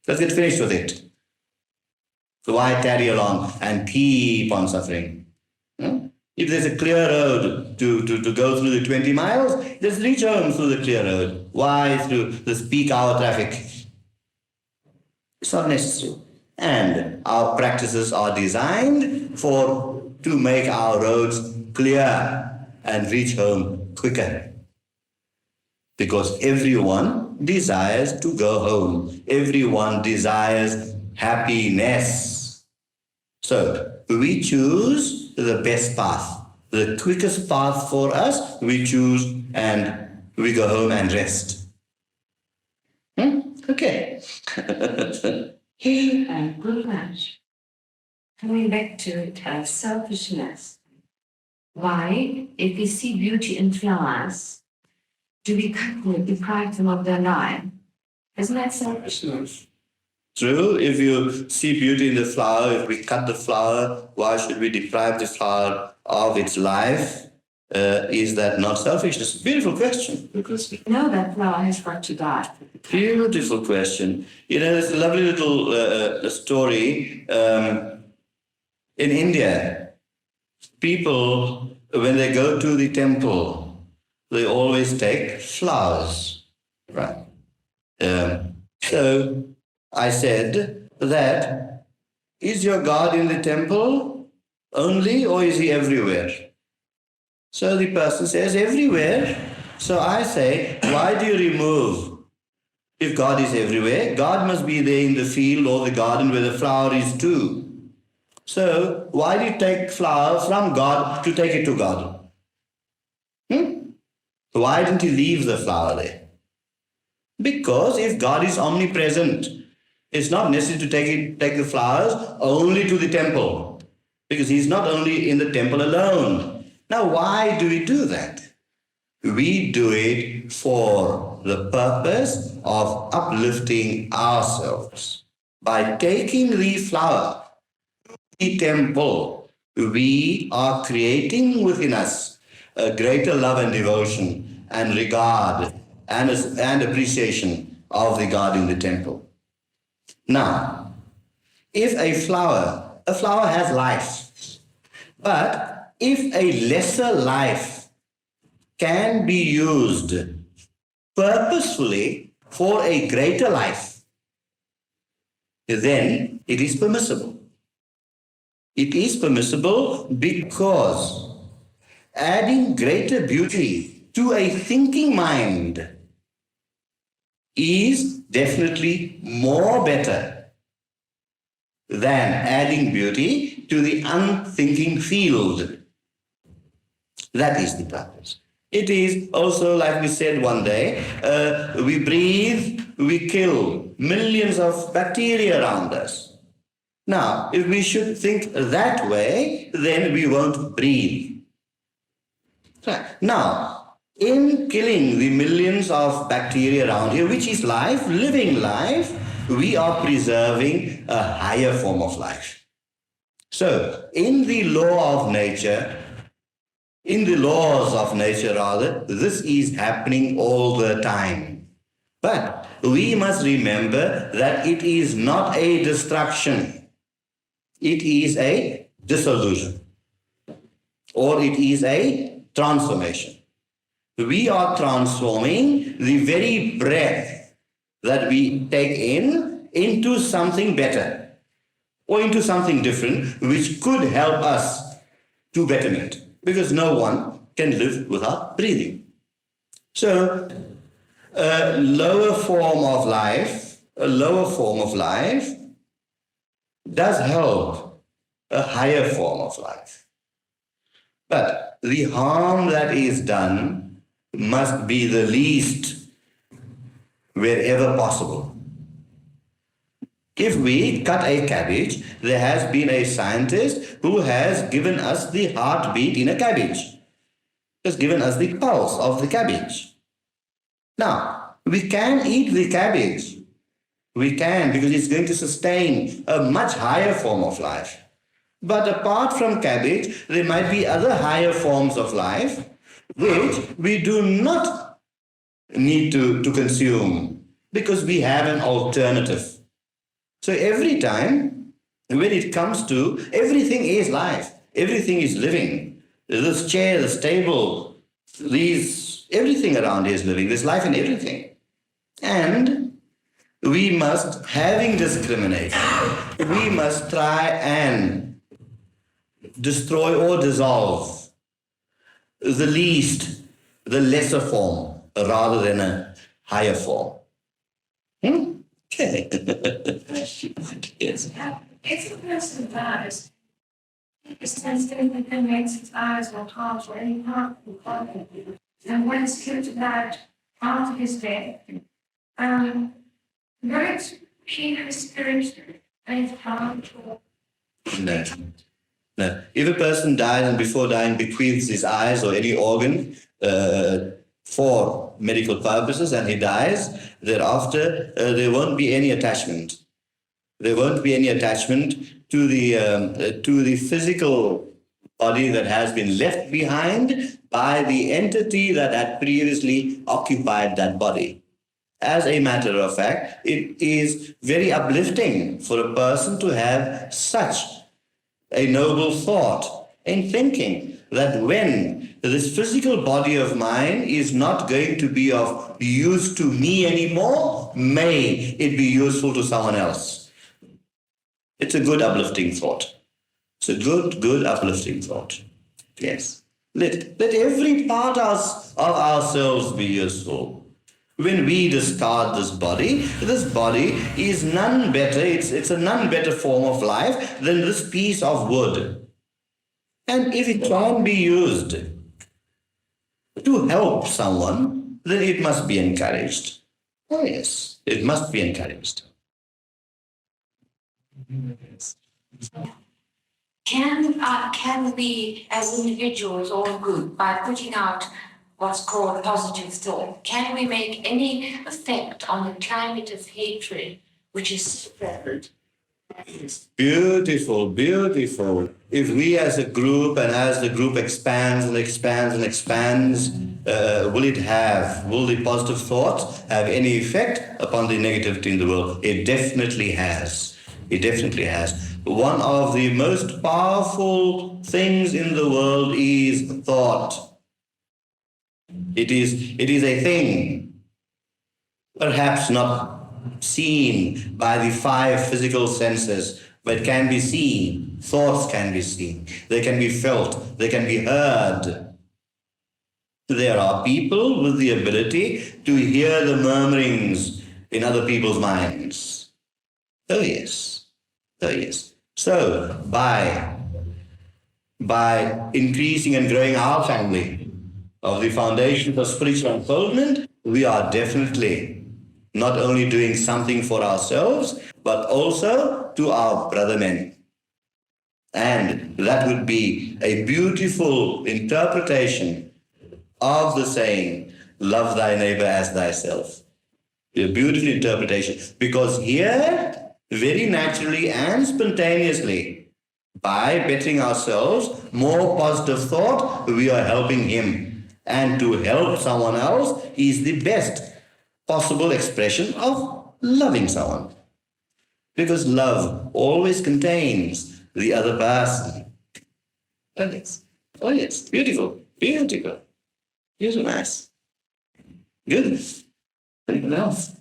Let's get finished with it. So why tarry along and keep on suffering? If there's a clear road to go through the 20 miles, just reach home through the clear road. Why through this peak hour traffic? It's not necessary. And our practices are designed to make our roads clear and reach home quicker. Because everyone desires to go home. Everyone desires happiness. So we choose the best path. The quickest path for us, we choose and we go home and rest. Okay. Good match. Coming back to selfishness. Why, if we see beauty in flowers, do we deprive them of their life? Isn't that selfishness? True, if you see beauty in the flower, if we cut the flower, why should we deprive the flower of its life? Is that not selfishness? Beautiful question. Because we know that flower has got to die. Beautiful question. There's a lovely little story. In India, people, when they go to the temple, they always take flowers, right? So I said that, is your God in the temple only, or is he everywhere? So the person says, everywhere. So I say, why do you remove? If God is everywhere, God must be there in the field or the garden where the flower is too. So why do you take flower from God to take it to God? Why didn't you leave the flower there? Because if God is omnipresent, it's not necessary to take the flowers only to the temple, because he's not only in the temple alone. Now, why do we do that? We do it for the purpose of uplifting ourselves. By taking the flower to the temple, we are creating within us a greater love and devotion and regard and appreciation of the God in the temple. Now, if a flower has life, but if a lesser life can be used purposefully for a greater life, then it is permissible. It is permissible because adding greater beauty to a thinking mind is definitely more better than adding beauty to the unthinking field. That is the purpose. It is also, like we said one day, we breathe, we kill millions of bacteria around us. Now, if we should think that way, then we won't breathe. Right. Now, in killing the millions of bacteria around here, which is life, living life, we are preserving a higher form of life. So, in the law of nature, in the laws of nature rather, this is happening all the time. But we must remember that it is not a destruction. It is a dissolution. Or it is a transformation. We are transforming the very breath that we take in into something better or into something different which could help us to betterment, because no one can live without breathing. So a lower form of life does help a higher form of life. But the harm that is done must be the least wherever possible. If we cut a cabbage, there has been a scientist who has given us the heartbeat in a cabbage, has given us the pulse of the cabbage. Now, we can eat the cabbage. We can, because it's going to sustain a much higher form of life. But apart from cabbage, there might be other higher forms of life which we do not need to consume because we have an alternative. So every time when it comes to everything is life, everything is living. This chair, this table, everything around here is living. There's life in everything. And we must, having discriminated, we must try and destroy or dissolve the lesser form rather than a higher form. Okay. Yes. If a person dies, it's sensitive that makes its eyes or heart or any part of the body. And when it's due to that after his death, will it keep his spirit and his heart or No. No. If a person dies and before dying bequeaths his eyes or any organ for medical purposes and he dies, thereafter there won't be any attachment. There won't be any attachment to the physical body that has been left behind by the entity that had previously occupied that body. As a matter of fact, it is very uplifting for a person to have such a noble thought in thinking that when this physical body of mine is not going to be of use to me anymore, may it be useful to someone else. It's a good uplifting thought. It's a good uplifting thought. Yes. Let every part of ourselves be useful. When we discard this body is none better, it's a none better form of life than this piece of wood. And if it can be used to help someone, then it must be encouraged. Oh yes, it must be encouraged. Can we as individuals or a group, by putting out what's called positive thought? Can we make any effect on the climate of hatred which is so prevalent? Beautiful, beautiful. If we as a group and as the group expands and expands and expands, will the positive thoughts have any effect upon the negativity in the world? It definitely has. It definitely has. One of the most powerful things in the world is thought. It is a thing, perhaps not seen by the five physical senses, but can be seen. Thoughts can be seen. They can be felt. They can be heard. There are people with the ability to hear the murmurings in other people's minds. Oh yes. Oh yes. So by increasing and growing our family of the foundation for spiritual unfoldment, we are definitely not only doing something for ourselves, but also to our brother men. And that would be a beautiful interpretation of the saying, love thy neighbor as thyself. A beautiful interpretation. Because here, very naturally and spontaneously, by bettering ourselves, more positive thought, we are helping him. And to help someone else is the best possible expression of loving someone. Because love always contains the other person. Oh yes, beautiful, beautiful. Beautiful, nice. Good. Anything else?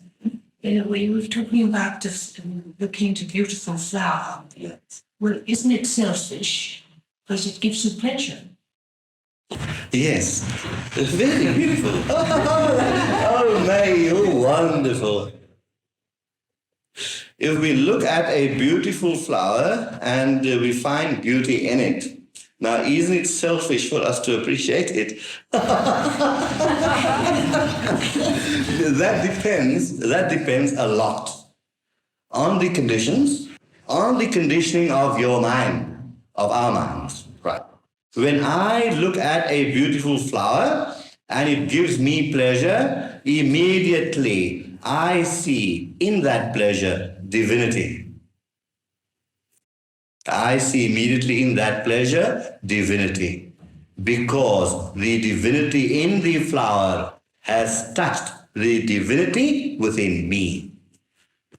We were talking about this, looking at a beautiful flower. Well, isn't it selfish? Because it gives you pleasure. Yes, very beautiful. Oh, May, you're wonderful. If we look at a beautiful flower and we find beauty in it, now isn't it selfish for us to appreciate it? That depends a lot on the conditions, on the conditioning of your mind, of our minds, right? When I look at a beautiful flower and it gives me pleasure, immediately I see in that pleasure divinity. I see immediately in that pleasure divinity, because the divinity in the flower has touched the divinity within me.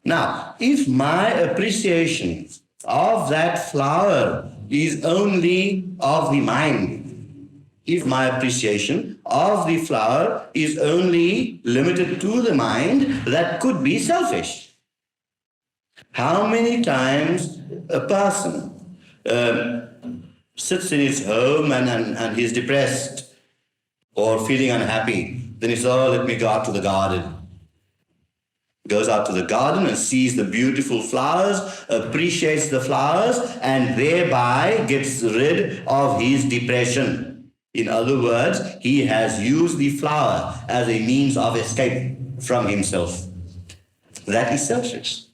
Now, if my appreciation of that flower is only of the mind, if my appreciation of the flower is only limited to the mind, that could be selfish. How many times a person sits in his home and he's depressed or feeling unhappy, then he says, oh, let me go out to the garden. Goes out to the garden and sees the beautiful flowers, appreciates the flowers, and thereby gets rid of his depression. In other words, he has used the flower as a means of escape from himself. That is selfish.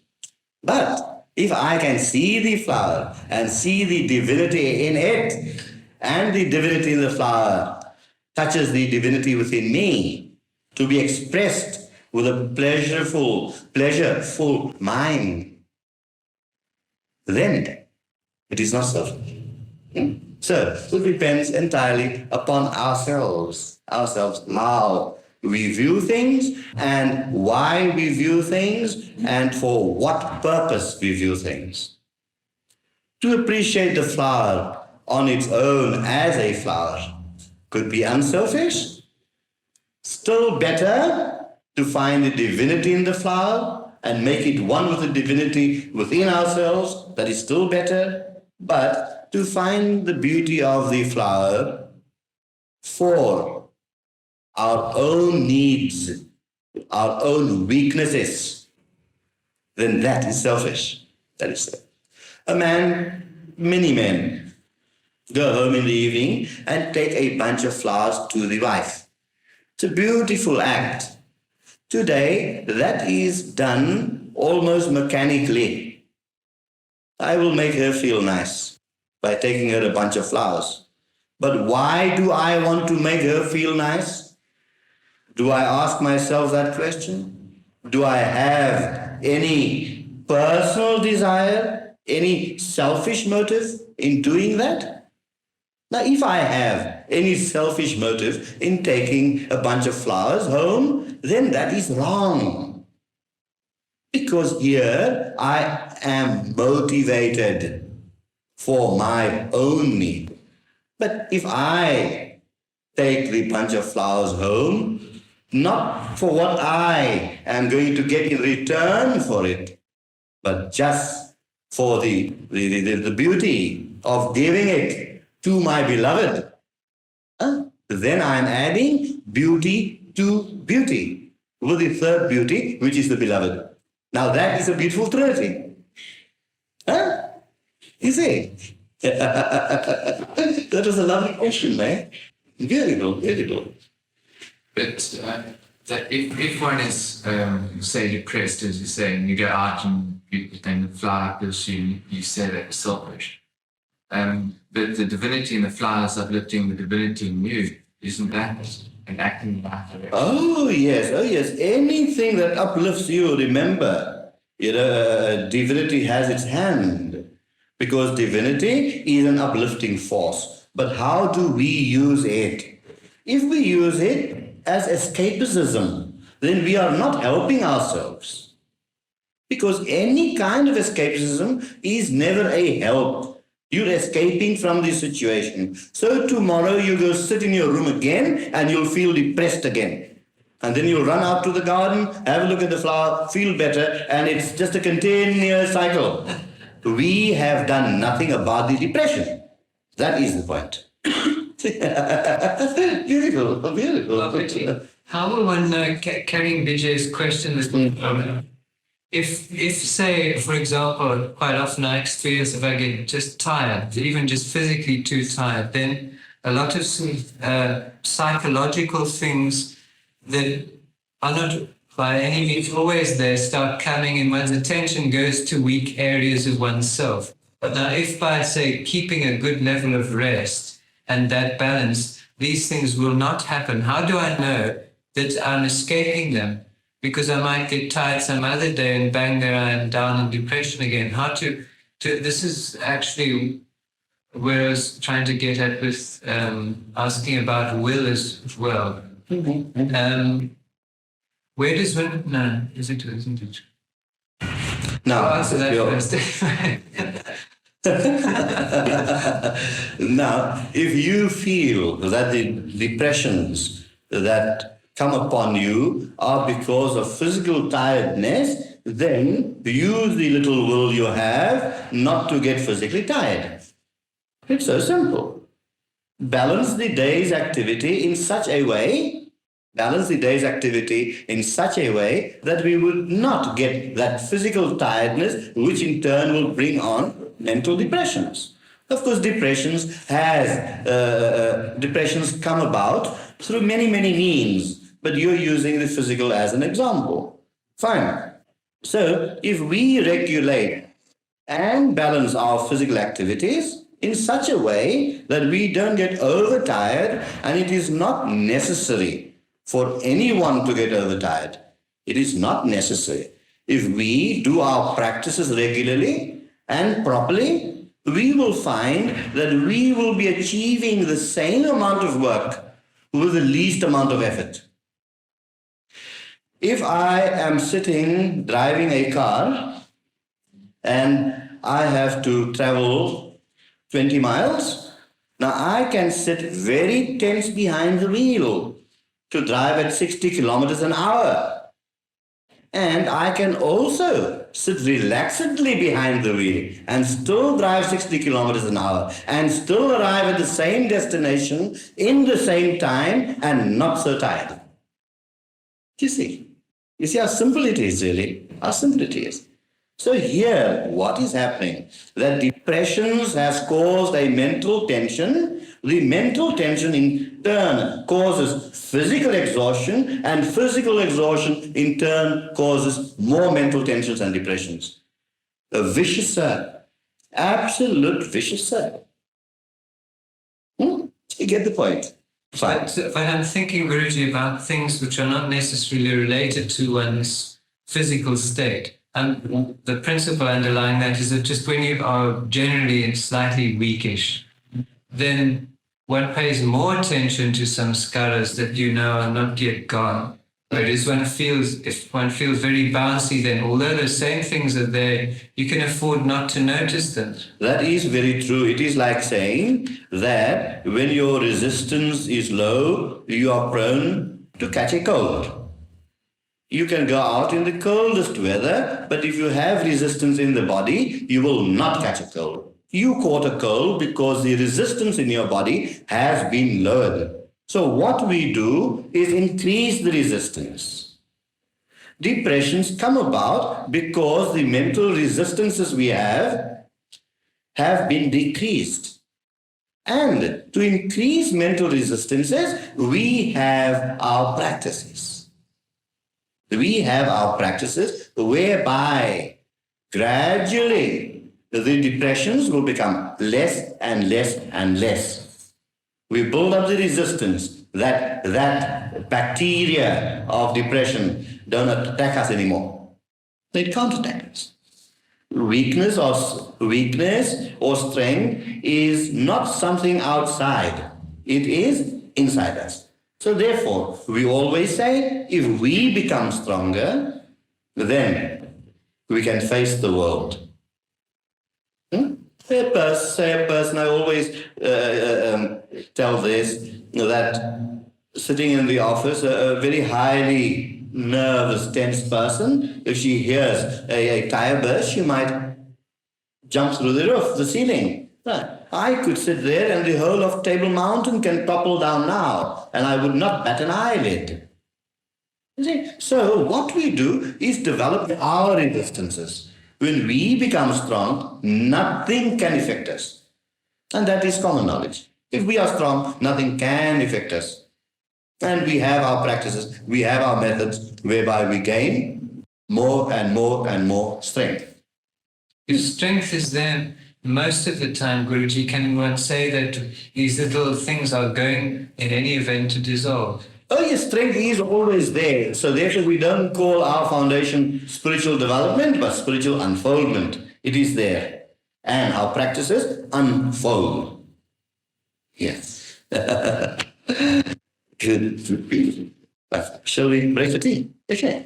But if I can see the flower and see the divinity in it, and the divinity in the flower touches the divinity within me to be expressed with a pleasureful mind, then it is not selfish. So it depends entirely upon ourselves, how we view things and why we view things and for what purpose we view things. To appreciate the flower on its own as a flower could be unselfish. Still better to find the divinity in the flower and make it one with the divinity within ourselves, that is still better. But to find the beauty of the flower for our own needs, our own weaknesses, then that is selfish. That is selfish. Many men go home in the evening and take a bunch of flowers to the wife. It's a beautiful act. Today, that is done almost mechanically. I will make her feel nice by taking her a bunch of flowers. But why do I want to make her feel nice? Do I ask myself that question? Do I have any personal desire, any selfish motive in doing that? Now, if I have any selfish motive in taking a bunch of flowers home, then that is wrong. Because here I am motivated for my own need. But if I take the bunch of flowers home, not for what I am going to get in return for it, but just for the beauty of giving it to my beloved, then I am adding beauty to beauty, with the third beauty, which is the beloved. Now that is a beautiful trinity. You see? That was a lovely question, man. Beautiful, beautiful. But that if one is, say, depressed, as you say, and you go out and the flower appeals to you, you say that it's selfish. But the divinity in the flower is uplifting the divinity in you. Isn't that an act in the right direction? Oh yes. Anything that uplifts you, remember, divinity has its hand. Because divinity is an uplifting force. But how do we use it? If we use it as escapism, then we are not helping ourselves. Because any kind of escapism is never a help. You're escaping from the situation. So tomorrow you go sit in your room again and you'll feel depressed again. And then you'll run out to the garden, have a look at the flower, feel better, and it's just a continuous cycle. We have done nothing about the depression. That is the point. Beautiful. Lovely. How will one know, carrying Vijay's question, if say, for example, quite often I experience if I get just tired, even just physically too tired, then a lot of psychological things that are not by any means always there start coming and one's attention goes to weak areas of oneself. But now if by, say, keeping a good level of rest and that balance, these things will not happen, how do I know that I'm escaping them? Because I might get tired some other day and bang, there I am down in depression again. How to this is actually where I was trying to get at with asking about will as well. Where does one? No, isn't it? Now, I'll answer that first. Now, if you feel that the depressions that come upon you are because of physical tiredness, then use the little will you have not to get physically tired. It's so simple. Balance the day's activity in such a way that we would not get that physical tiredness, which in turn will bring on mental depressions. Of course, depressions come about through many means, but you're using the physical as an example. Fine. So if we regulate and balance our physical activities in such a way that we don't get overtired, and it is not necessary for anyone to get overtired. It is not necessary. If we do our practices regularly and properly, we will find that we will be achieving the same amount of work with the least amount of effort. If I am sitting driving a car and I have to travel 20 miles, now I can sit very tense behind the wheel to drive at 60 kilometers an hour. And I can also sit relaxedly behind the wheel and still drive 60 kilometers an hour and still arrive at the same destination in the same time and not so tired. You see how simple it is, really, how simple it is. So here, what is happening? That depressions has caused a mental tension. The mental tension in turn causes physical exhaustion, and physical exhaustion in turn causes more mental tensions and depressions. A vicious circle. Absolute vicious circle. You get the point? Fine. But I'm thinking, Guruji, about things which are not necessarily related to one's physical state. And the principle underlying that is that just when you are generally slightly weakish, then one pays more attention to some samskaras that you know are not yet gone. Whereas if one feels very bouncy, then although the same things are there, you can afford not to notice them. That is very true. It is like saying that when your resistance is low, you are prone to catch a cold. You can go out in the coldest weather, but if you have resistance in the body, you will not catch a cold. You caught a cold because the resistance in your body has been lowered. So what we do is increase the resistance. Depressions come about because the mental resistances we have been decreased. And to increase mental resistances, we have our practices. We have our practices whereby gradually the depressions will become less and less and less. We build up the resistance that bacteria of depression don't attack us anymore. They can't attack us. Weakness or strength is not something outside. It is inside us. So therefore, we always say, if we become stronger, then we can face the world. Say a person, I always tell this, that sitting in the office, a very highly nervous, tense person, if she hears a tire burst, she might jump through the roof, the ceiling. I could sit there and the whole of Table Mountain can topple down now, and I would not bat an eyelid. You see? So what we do is develop our resistances. When we become strong, nothing can affect us. And that is common knowledge. If we are strong, nothing can affect us. And we have our practices, we have our methods whereby we gain more and more and more strength. If strength is there most of the time, Guruji, can one say that these little things are going in any event to dissolve? Oh yes, strength is always there. So therefore we don't call our foundation spiritual development, but spiritual unfoldment. It is there. And our practices unfold. Yes. Good. Shall we break the tea? Okay.